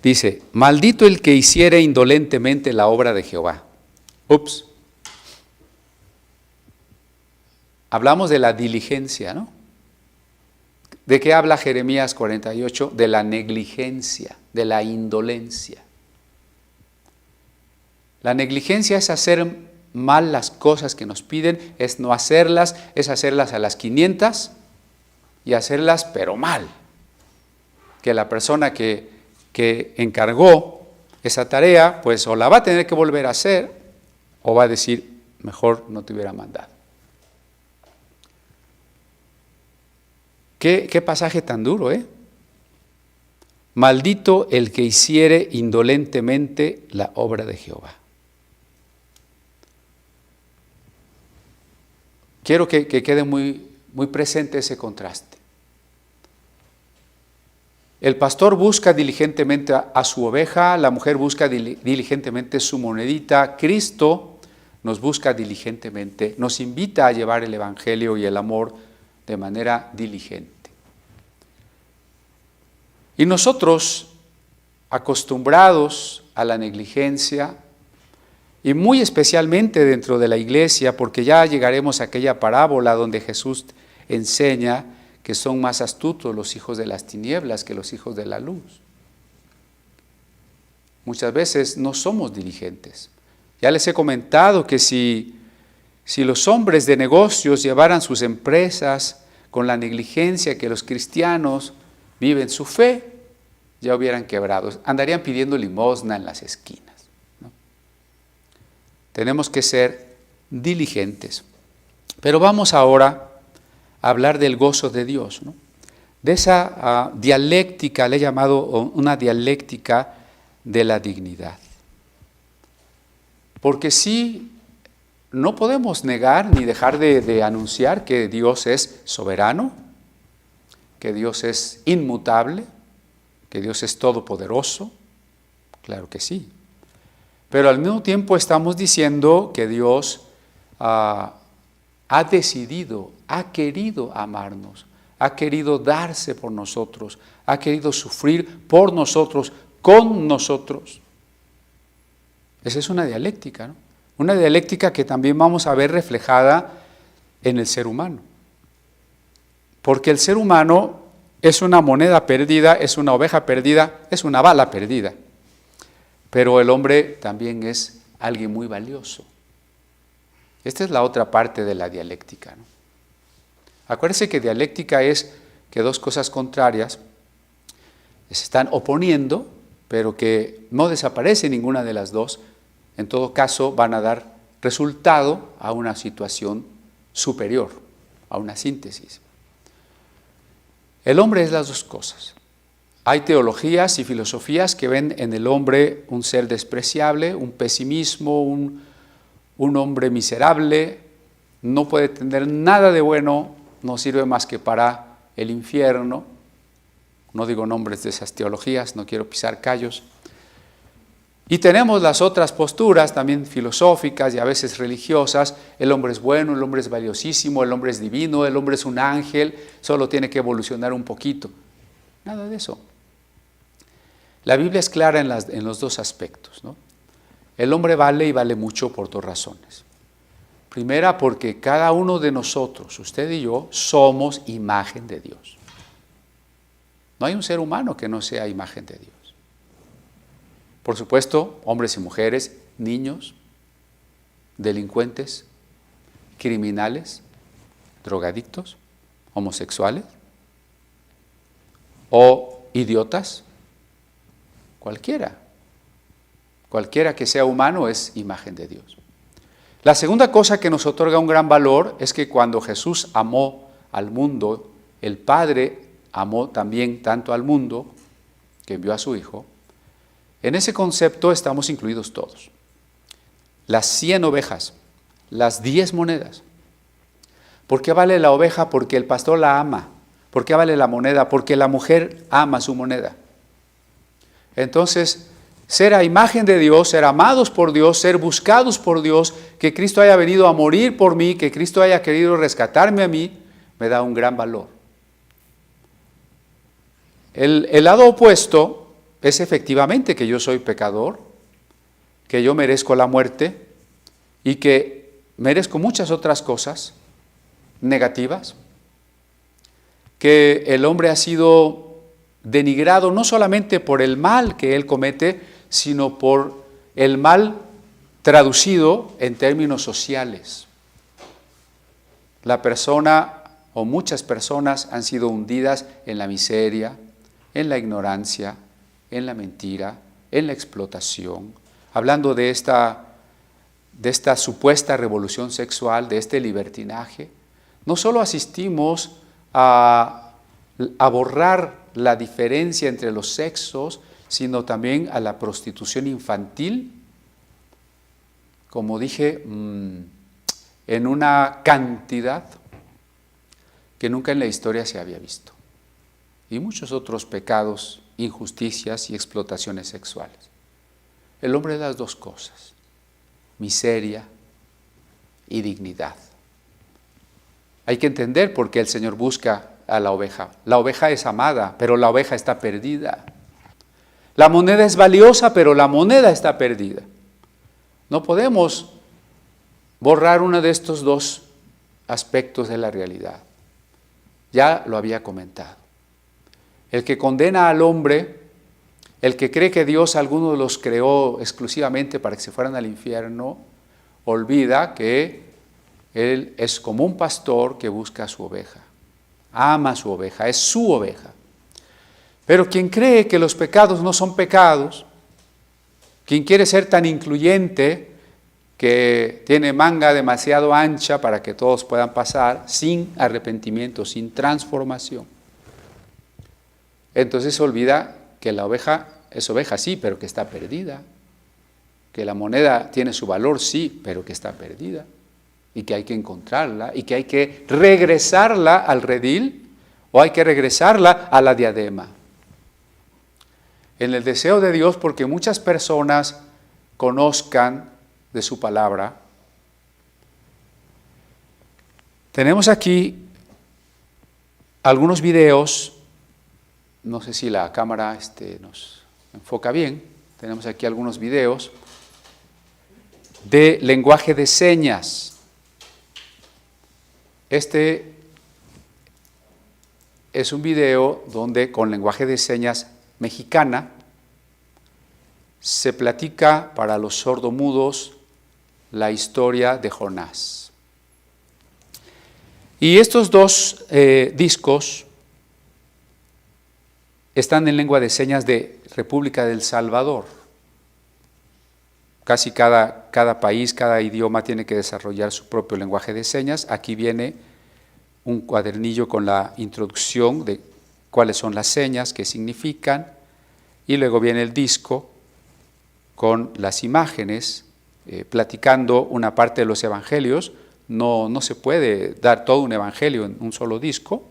Speaker 1: dice, maldito el que hiciere indolentemente la obra de Jehová. Ups. Hablamos de la diligencia, ¿no? ¿De qué habla Jeremías 48? De la negligencia, de la indolencia. La negligencia es hacer mal las cosas que nos piden, es no hacerlas, es hacerlas a las 500 y hacerlas pero mal. Que la persona que encargó esa tarea, pues o la va a tener que volver a hacer o va a decir, mejor no te hubiera mandado. ¿Qué pasaje tan duro, eh? Maldito el que hiciere indolentemente la obra de Jehová. Quiero que quede muy, muy presente ese contraste. El pastor busca diligentemente a su oveja, la mujer busca diligentemente su monedita, Cristo nos busca diligentemente, nos invita a llevar el Evangelio y el amor de manera diligente. Y nosotros, acostumbrados a la negligencia, y muy especialmente dentro de la iglesia, porque ya llegaremos a aquella parábola donde Jesús enseña que son más astutos los hijos de las tinieblas que los hijos de la luz. Muchas veces no somos diligentes. Ya les he comentado que si los hombres de negocios llevaran sus empresas con la negligencia que los cristianos viven su fe, ya hubieran quebrado, andarían pidiendo limosna en las esquinas, ¿no? Tenemos que ser diligentes. Pero vamos ahora a hablar del gozo de Dios, ¿no? De esa dialéctica, le he llamado una dialéctica de la dignidad. Porque sí, no podemos negar ni dejar de anunciar que Dios es soberano, que Dios es inmutable, que Dios es todopoderoso, claro que sí. Pero al mismo tiempo estamos diciendo que Dios ha decidido, ha querido amarnos, ha querido darse por nosotros, ha querido sufrir por nosotros, con nosotros. Esa es una dialéctica, ¿no? Una dialéctica que también vamos a ver reflejada en el ser humano. Porque el ser humano es una moneda perdida, es una oveja perdida, es una bala perdida. Pero el hombre también es alguien muy valioso. Esta es la otra parte de la dialéctica, ¿no? Acuérdense que dialéctica es que dos cosas contrarias se están oponiendo, pero que no desaparece ninguna de las dos. En todo caso, van a dar resultado a una situación superior, a una síntesis. El hombre es las dos cosas. Hay teologías y filosofías que ven en el hombre un ser despreciable, un pesimismo, un hombre miserable, no puede tener nada de bueno, no sirve más que para el infierno. No digo nombres de esas teologías, no quiero pisar callos. Y tenemos las otras posturas también filosóficas y a veces religiosas. El hombre es bueno, el hombre es valiosísimo, el hombre es divino, el hombre es un ángel, solo tiene que evolucionar un poquito. Nada de eso. La Biblia es clara en los dos aspectos, ¿no? El hombre vale y vale mucho por dos razones. Primera, porque cada uno de nosotros, usted y yo, somos imagen de Dios. No hay un ser humano que no sea imagen de Dios. Por supuesto, hombres y mujeres, niños, delincuentes, criminales, drogadictos, homosexuales o idiotas, cualquiera que sea humano es imagen de Dios. La segunda cosa que nos otorga un gran valor es que cuando Jesús amó al mundo, el Padre amó también tanto al mundo que envió a su Hijo. En ese concepto estamos incluidos todos. Las 100 ovejas, las 10 monedas. ¿Por qué vale la oveja? Porque el pastor la ama. ¿Por qué vale la moneda? Porque la mujer ama su moneda. Entonces, ser a imagen de Dios, ser amados por Dios, ser buscados por Dios, que Cristo haya venido a morir por mí, que Cristo haya querido rescatarme a mí, me da un gran valor. El lado opuesto es efectivamente que yo soy pecador, que yo merezco la muerte y que merezco muchas otras cosas negativas, que el hombre ha sido denigrado no solamente por el mal que él comete, sino por el mal traducido en términos sociales. La persona o muchas personas han sido hundidas en la miseria, en la ignorancia, en la mentira, en la explotación. Hablando de esta supuesta revolución sexual, de este libertinaje, no solo asistimos a borrar la diferencia entre los sexos, sino también a la prostitución infantil, como dije, en una cantidad que nunca en la historia se había visto. Y muchos otros pecados, injusticias y explotaciones sexuales. El hombre es las dos cosas, miseria y dignidad. Hay que entender por qué el Señor busca a la oveja. La oveja es amada, pero la oveja está perdida. La moneda es valiosa, pero la moneda está perdida. No podemos borrar uno de estos dos aspectos de la realidad. Ya lo había comentado. El que condena al hombre, el que cree que Dios algunos los creó exclusivamente para que se fueran al infierno, olvida que Él es como un pastor que busca a su oveja. Ama a su oveja, es su oveja. Pero quien cree que los pecados no son pecados, quien quiere ser tan incluyente que tiene manga demasiado ancha para que todos puedan pasar sin arrepentimiento, sin transformación, entonces se olvida que la oveja es oveja, sí, pero que está perdida. Que la moneda tiene su valor, sí, pero que está perdida. Y que hay que encontrarla, y que hay que regresarla al redil, o hay que regresarla a la diadema. En el deseo de Dios, porque muchas personas conozcan de su palabra, tenemos aquí algunos videos. No sé si la cámara nos enfoca bien. Tenemos aquí algunos videos de lenguaje de señas. Este es un video donde con lenguaje de señas mexicana se platica para los sordomudos la historia de Jonás. Y estos dos discos están en lengua de señas de República del Salvador. Casi cada país, cada idioma tiene que desarrollar su propio lenguaje de señas. Aquí viene un cuadernillo con la introducción de cuáles son las señas, qué significan, y luego viene el disco con las imágenes, platicando una parte de los evangelios. No se puede dar todo un evangelio en un solo disco.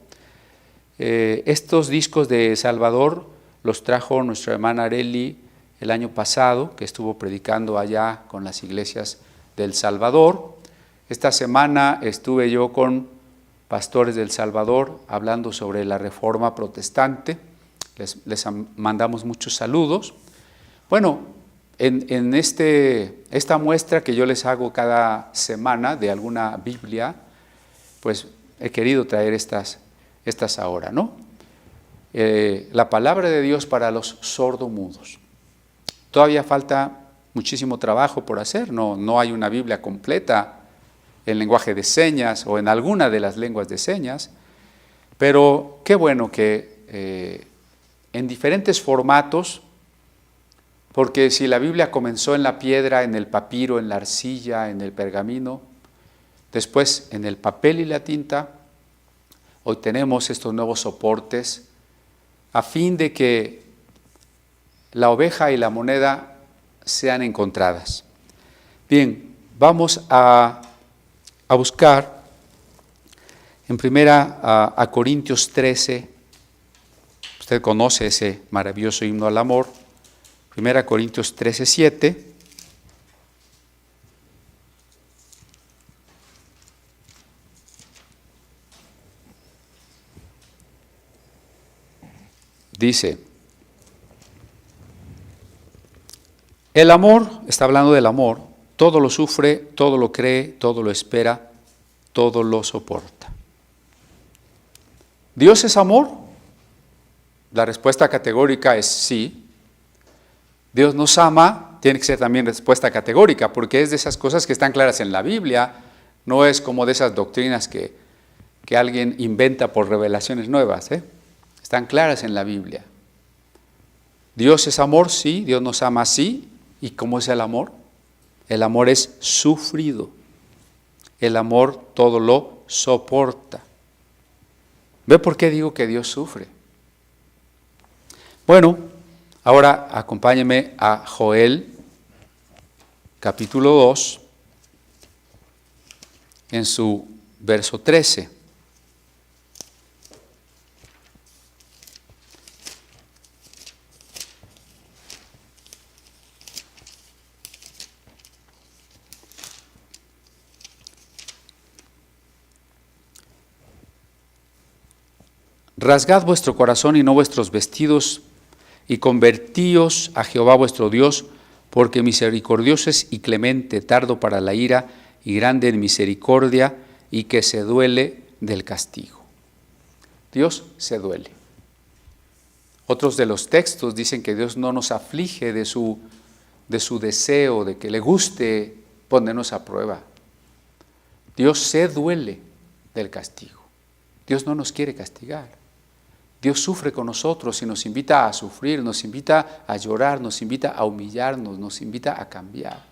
Speaker 1: Estos discos de Salvador los trajo nuestra hermana Areli el año pasado, que estuvo predicando allá con las iglesias del Salvador. Esta semana estuve yo con pastores del Salvador hablando sobre la Reforma Protestante. Les mandamos muchos saludos. Bueno, en esta muestra que yo les hago cada semana de alguna Biblia, pues he querido traer estas ahora, ¿no? La palabra de Dios para los sordomudos. Todavía falta muchísimo trabajo por hacer, no hay una Biblia completa en lenguaje de señas o en alguna de las lenguas de señas, pero qué bueno que en diferentes formatos, porque si la Biblia comenzó en la piedra, en el papiro, en la arcilla, en el pergamino, después en el papel y la tinta, hoy tenemos estos nuevos soportes a fin de que la oveja y la moneda sean encontradas. Bien, vamos a buscar en primera a Corintios 13, usted conoce ese maravilloso himno al amor, primera Corintios 13, 7. Dice, el amor, está hablando del amor, todo lo sufre, todo lo cree, todo lo espera, todo lo soporta. ¿Dios es amor? La respuesta categórica es sí. Dios nos ama, tiene que ser también respuesta categórica, porque es de esas cosas que están claras en la Biblia, no es como de esas doctrinas que alguien inventa por revelaciones nuevas, Están claras en la Biblia. Dios es amor, sí, Dios nos ama, sí. ¿Y cómo es el amor? El amor es sufrido. El amor todo lo soporta. ¿Ve por qué digo que Dios sufre? Bueno, ahora acompáñeme a Joel, capítulo 2, en su verso 13. Rasgad vuestro corazón y no vuestros vestidos, y convertíos a Jehová vuestro Dios, porque misericordioso es y clemente, tardo para la ira, y grande en misericordia, y que se duele del castigo. Dios se duele. Otros de los textos dicen que Dios no nos aflige de su deseo, de que le guste ponernos a prueba. Dios se duele del castigo. Dios no nos quiere castigar. Dios sufre con nosotros y nos invita a sufrir, nos invita a llorar, nos invita a humillarnos, nos invita a cambiar.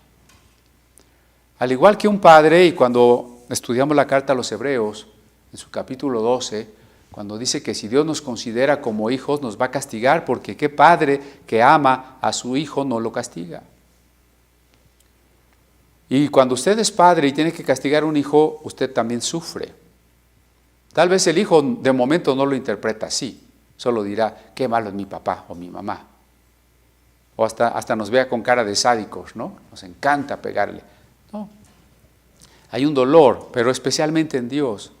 Speaker 1: Al igual que un padre, y cuando estudiamos la carta a los Hebreos, en su capítulo 12, cuando dice que si Dios nos considera como hijos, nos va a castigar, porque qué padre que ama a su hijo no lo castiga. Y cuando usted es padre y tiene que castigar a un hijo, usted también sufre. Tal vez el hijo de momento no lo interpreta así, solo dirá, qué malo es mi papá o mi mamá. O hasta nos vea con cara de sádicos, ¿no? Nos encanta pegarle. No. Hay un dolor, pero especialmente en Dios.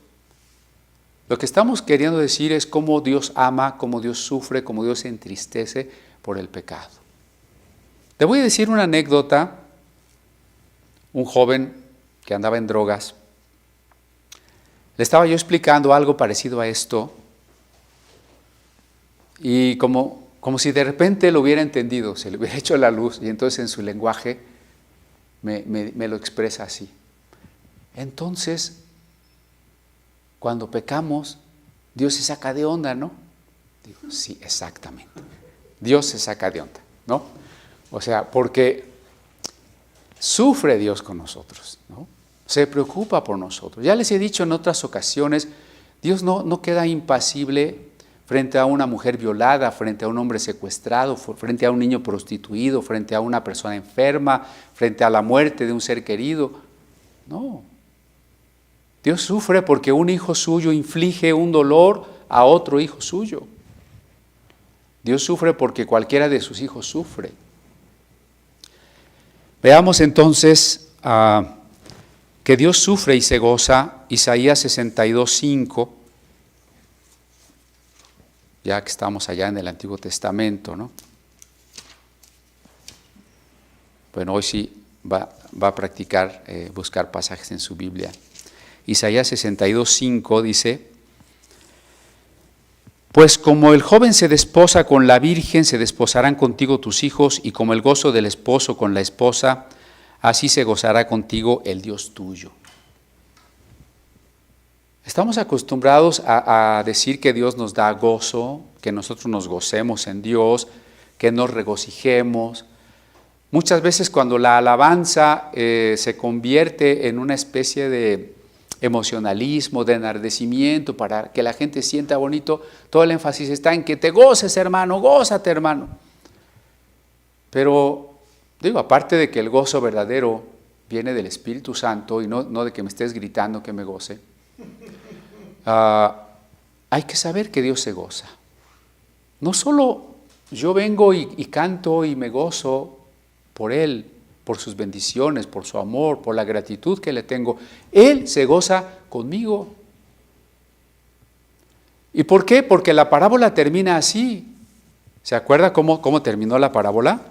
Speaker 1: Lo que estamos queriendo decir es cómo Dios ama, cómo Dios sufre, cómo Dios se entristece por el pecado. Te voy a decir una anécdota. un joven que andaba en drogas. Le estaba yo explicando algo parecido a esto y como si de repente lo hubiera entendido, se le hubiera hecho la luz y entonces en su lenguaje me lo expresa así. Entonces, cuando pecamos, Dios se saca de onda, ¿no? Digo, sí, exactamente. Dios se saca de onda, ¿no? O sea, porque sufre Dios con nosotros, ¿no? Se preocupa por nosotros. Ya les he dicho en otras ocasiones, Dios no queda impasible frente a una mujer violada, frente a un hombre secuestrado, frente a un niño prostituido, frente a una persona enferma, frente a la muerte de un ser querido. No. Dios sufre porque un hijo suyo inflige un dolor a otro hijo suyo. Dios sufre porque cualquiera de sus hijos sufre. Veamos entonces que Dios sufre y se goza. Isaías 62:5, ya que estamos allá en el Antiguo Testamento, ¿no? Bueno, hoy sí va a practicar, buscar pasajes en su Biblia. Isaías 62:5 dice: pues como el joven se desposa con la virgen, se desposarán contigo tus hijos, y como el gozo del esposo con la esposa, así se gozará contigo el Dios tuyo. Estamos acostumbrados a decir que Dios nos da gozo, que nosotros nos gocemos en Dios, que nos regocijemos. Muchas veces cuando la alabanza se convierte en una especie de emocionalismo, de enardecimiento, para que la gente sienta bonito, todo el énfasis está en que te goces, hermano, gózate, hermano. Pero, digo, aparte de que el gozo verdadero viene del Espíritu Santo y no de que me estés gritando que me goce, hay que saber que Dios se goza. No solo yo vengo y canto y me gozo por Él, por sus bendiciones, por su amor, por la gratitud que le tengo. Él se goza conmigo. ¿Y por qué? Porque la parábola termina así. ¿Se acuerda cómo terminó la parábola?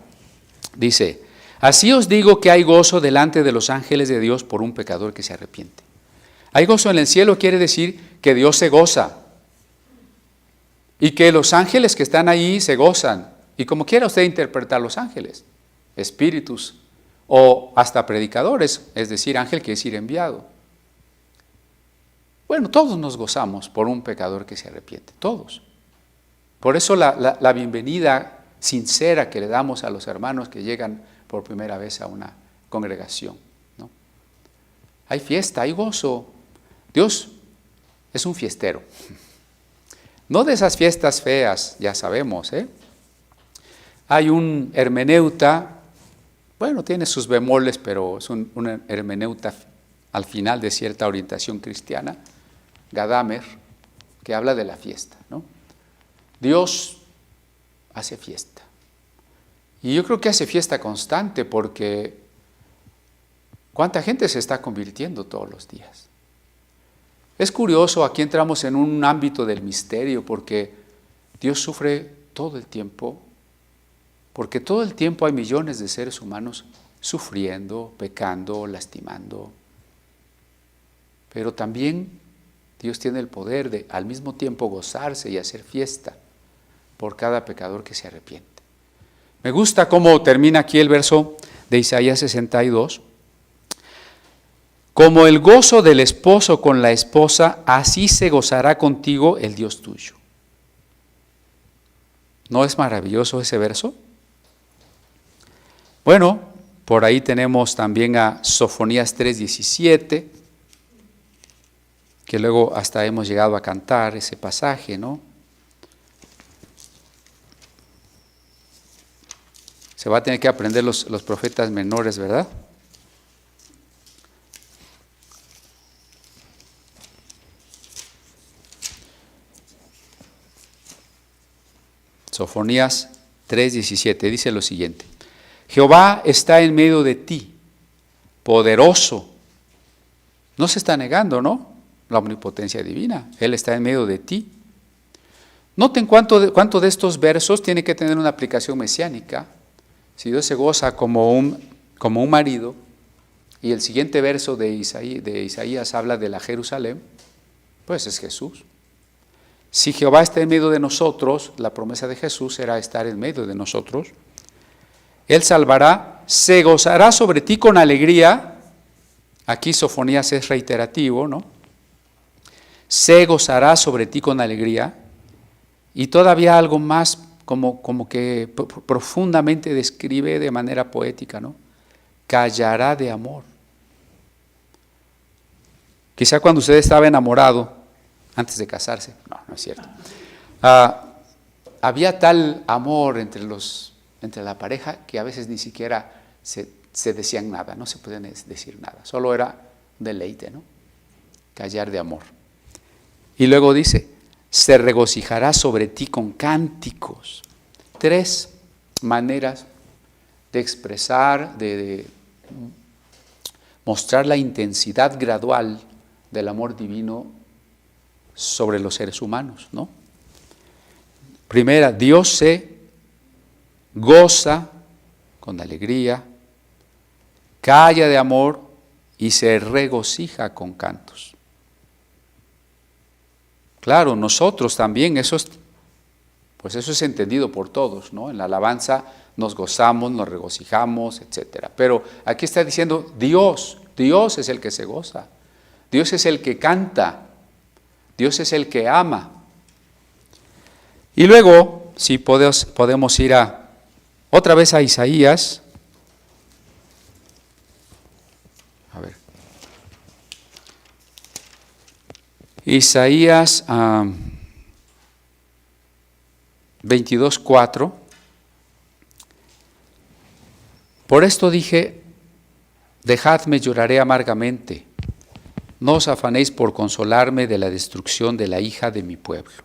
Speaker 1: Dice: así os digo que hay gozo delante de los ángeles de Dios por un pecador que se arrepiente. Hay gozo en el cielo quiere decir que Dios se goza y que los ángeles que están ahí se gozan. Y como quiera usted interpretar los ángeles, espíritus o hasta predicadores, es decir, ángel quiere decir enviado. Bueno, todos nos gozamos por un pecador que se arrepiente, todos. Por eso la bienvenida sincera que le damos a los hermanos que llegan por primera vez a una congregación, ¿no? Hay fiesta, hay gozo. Dios es un fiestero. No de esas fiestas feas, ya sabemos, ¿eh? Hay un hermeneuta, bueno, tiene sus bemoles, pero es un hermeneuta al final de cierta orientación cristiana, Gadamer, que habla de la fiesta, ¿no? Dios hace fiesta. Y yo creo que hace fiesta constante porque ¿cuánta gente se está convirtiendo todos los días? Es curioso, aquí entramos en un ámbito del misterio porque Dios sufre todo el tiempo, porque todo el tiempo hay millones de seres humanos sufriendo, pecando, lastimando. Pero también Dios tiene el poder de al mismo tiempo gozarse y hacer fiesta por cada pecador que se arrepiente. Me gusta cómo termina aquí el verso de Isaías 62. Como el gozo del esposo con la esposa, así se gozará contigo el Dios tuyo. ¿No es maravilloso ese verso? Bueno, por ahí tenemos también a Sofonías 3:17, que luego hasta hemos llegado a cantar ese pasaje, ¿no? Se va a tener que aprender los profetas menores, ¿verdad? Sofonías 3:17 dice lo siguiente: Jehová está en medio de ti, poderoso. No se está negando, ¿no? La omnipotencia divina. Él está en medio de ti. Noten cuánto de estos versos tiene que tener una aplicación mesiánica. Si Dios se goza como un marido, y el siguiente verso de Isaías habla de la Jerusalén, pues es Jesús. Si Jehová está en medio de nosotros, la promesa de Jesús será estar en medio de nosotros. Él salvará, se gozará sobre ti con alegría. Aquí Sofonías es reiterativo, ¿no? Se gozará sobre ti con alegría. Y todavía algo más como que profundamente describe de manera poética, ¿no? Callará de amor. Quizá cuando usted estaba enamorado, antes de casarse, no es cierto, había tal amor entre la pareja que a veces ni siquiera se decían nada, no se podían decir nada, solo era deleite, ¿no? Callar de amor. Y luego dice, se regocijará sobre ti con cánticos. 3 maneras de expresar, de mostrar la intensidad gradual del amor divino sobre los seres humanos, ¿no? Primera, Dios se goza con alegría, calla de amor y se regocija con cantos. Claro, nosotros también, eso es entendido por todos, ¿no? En la alabanza nos gozamos, nos regocijamos, etc. Pero aquí está diciendo Dios es el que se goza, Dios es el que canta, Dios es el que ama. Y luego, si podemos ir otra vez a Isaías. A ver. Isaías 22:4. Por esto dije, dejadme, lloraré amargamente. No os afanéis por consolarme de la destrucción de la hija de mi pueblo.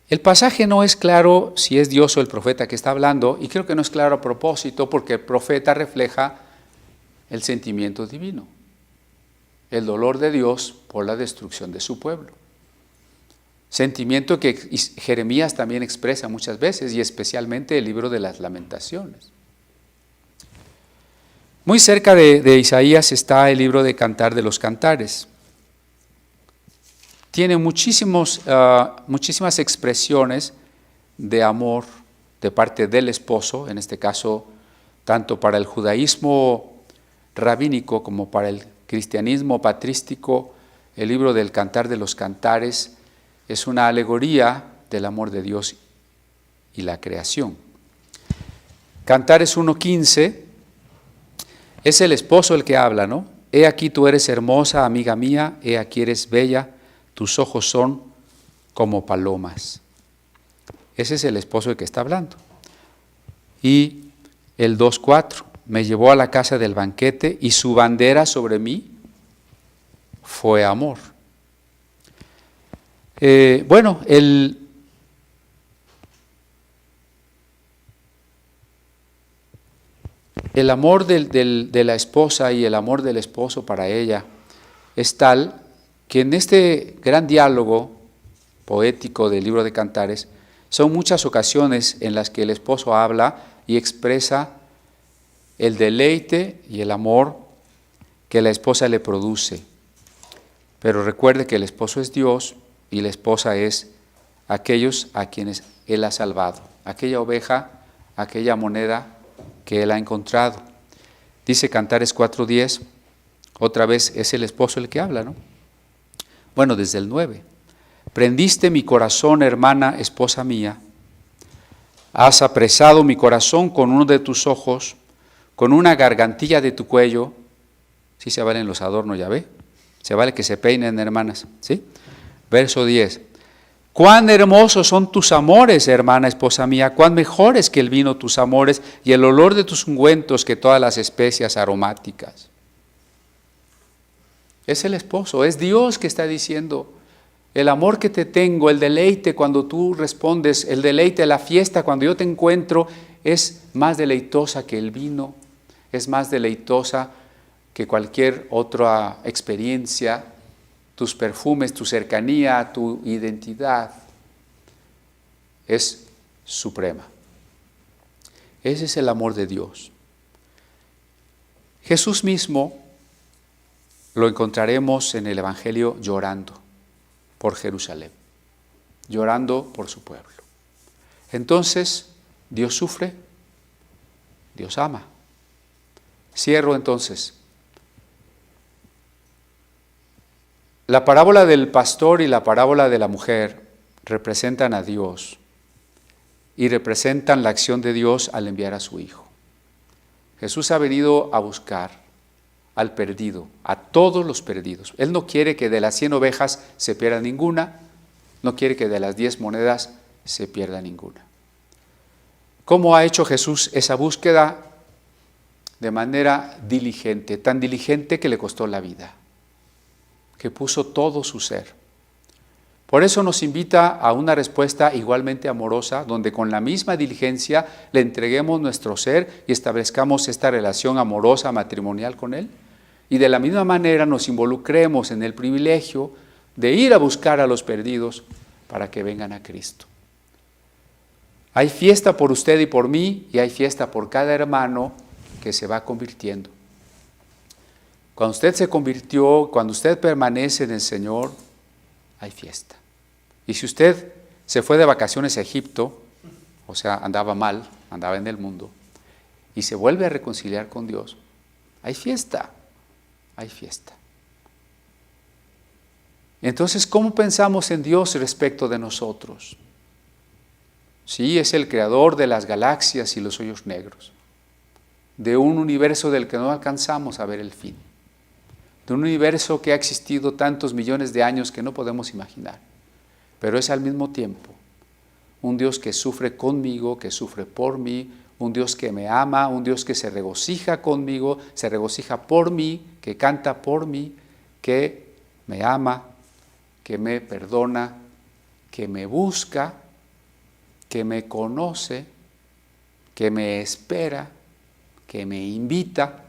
Speaker 1: El pasaje no es claro si es Dios o el profeta que está hablando, y creo que no es claro a propósito porque el profeta refleja el sentimiento divino, el dolor de Dios por la destrucción de su pueblo. Sentimiento que Jeremías también expresa muchas veces, y especialmente el libro de las Lamentaciones. Muy cerca de Isaías está el libro de Cantar de los Cantares. Tiene muchísimas expresiones de amor de parte del esposo, en este caso, tanto para el judaísmo rabínico como para el cristianismo patrístico. El libro del Cantar de los Cantares es una alegoría del amor de Dios y la creación. Cantares 1:15 es el esposo el que habla, ¿no? He aquí tú eres hermosa, amiga mía, he aquí eres bella, tus ojos son como palomas. Ese es el esposo el que está hablando. Y el 2:4, me llevó a la casa del banquete y su bandera sobre mí fue amor. El amor de la esposa y el amor del esposo para ella es tal que en este gran diálogo poético del libro de Cantares son muchas ocasiones en las que el esposo habla y expresa el deleite y el amor que la esposa le produce. Pero recuerde que el esposo es Dios y la esposa es aquellos a quienes Él ha salvado, aquella oveja, aquella moneda que Él ha encontrado. Dice Cantares 4:10, otra vez es el esposo el que habla, ¿no? Bueno, desde el 9. Prendiste mi corazón, hermana, esposa mía. Has apresado mi corazón con uno de tus ojos, con una gargantilla de tu cuello. Sí se valen los adornos, ya ve. Se vale que se peinen, hermanas, ¿sí? Verso 10. Cuán hermosos son tus amores, hermana, esposa mía, cuán mejores que el vino tus amores y el olor de tus ungüentos que todas las especias aromáticas. Es el esposo, es Dios que está diciendo, el amor que te tengo, el deleite cuando tú respondes, el deleite, la fiesta cuando yo te encuentro, es más deleitosa que el vino, es más deleitosa que cualquier otra experiencia, tus perfumes, tu cercanía, tu identidad, es suprema. Ese es el amor de Dios. Jesús mismo lo encontraremos en el Evangelio llorando por Jerusalén, llorando por su pueblo. Entonces, Dios sufre, Dios ama. Cierro entonces. La parábola del pastor y la parábola de la mujer representan a Dios y representan la acción de Dios al enviar a su Hijo. Jesús ha venido a buscar al perdido, a todos los perdidos. Él no quiere que de las 100 ovejas se pierda ninguna, no quiere que de las 10 monedas se pierda ninguna. ¿Cómo ha hecho Jesús esa búsqueda? De manera diligente, tan diligente que le costó la vida, que puso todo su ser. Por eso nos invita a una respuesta igualmente amorosa, donde con la misma diligencia le entreguemos nuestro ser y establezcamos esta relación amorosa, matrimonial con Él. Y de la misma manera nos involucremos en el privilegio de ir a buscar a los perdidos para que vengan a Cristo. Hay fiesta por usted y por mí, y hay fiesta por cada hermano que se va convirtiendo. Cuando usted se convirtió, cuando usted permanece en el Señor, hay fiesta. Y si usted se fue de vacaciones a Egipto, o sea, andaba mal, andaba en el mundo, y se vuelve a reconciliar con Dios, hay fiesta, hay fiesta. Entonces, ¿cómo pensamos en Dios respecto de nosotros? Sí, es el creador de las galaxias y los hoyos negros, de un universo del que no alcanzamos a ver el fin, de un universo que ha existido tantos millones de años que no podemos imaginar, pero es al mismo tiempo un Dios que sufre conmigo, que sufre por mí, un Dios que me ama, un Dios que se regocija conmigo, se regocija por mí, que canta por mí, que me ama, que me perdona, que me busca, que me conoce, que me espera, que me invita.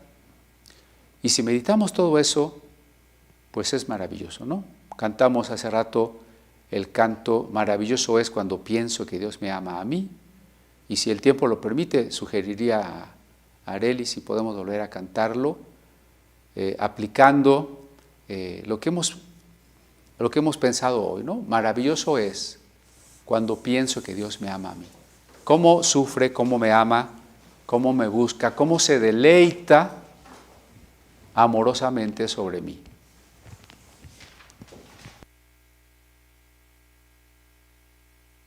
Speaker 1: Y si meditamos todo eso, pues es maravilloso, ¿no? Cantamos hace rato el canto, maravilloso es cuando pienso que Dios me ama a mí. Y si el tiempo lo permite, sugeriría a Areli si podemos volver a cantarlo, aplicando lo que hemos pensado hoy, ¿no? Maravilloso es cuando pienso que Dios me ama a mí. Cómo sufre, cómo me ama, cómo me busca, cómo se deleita amorosamente sobre mí.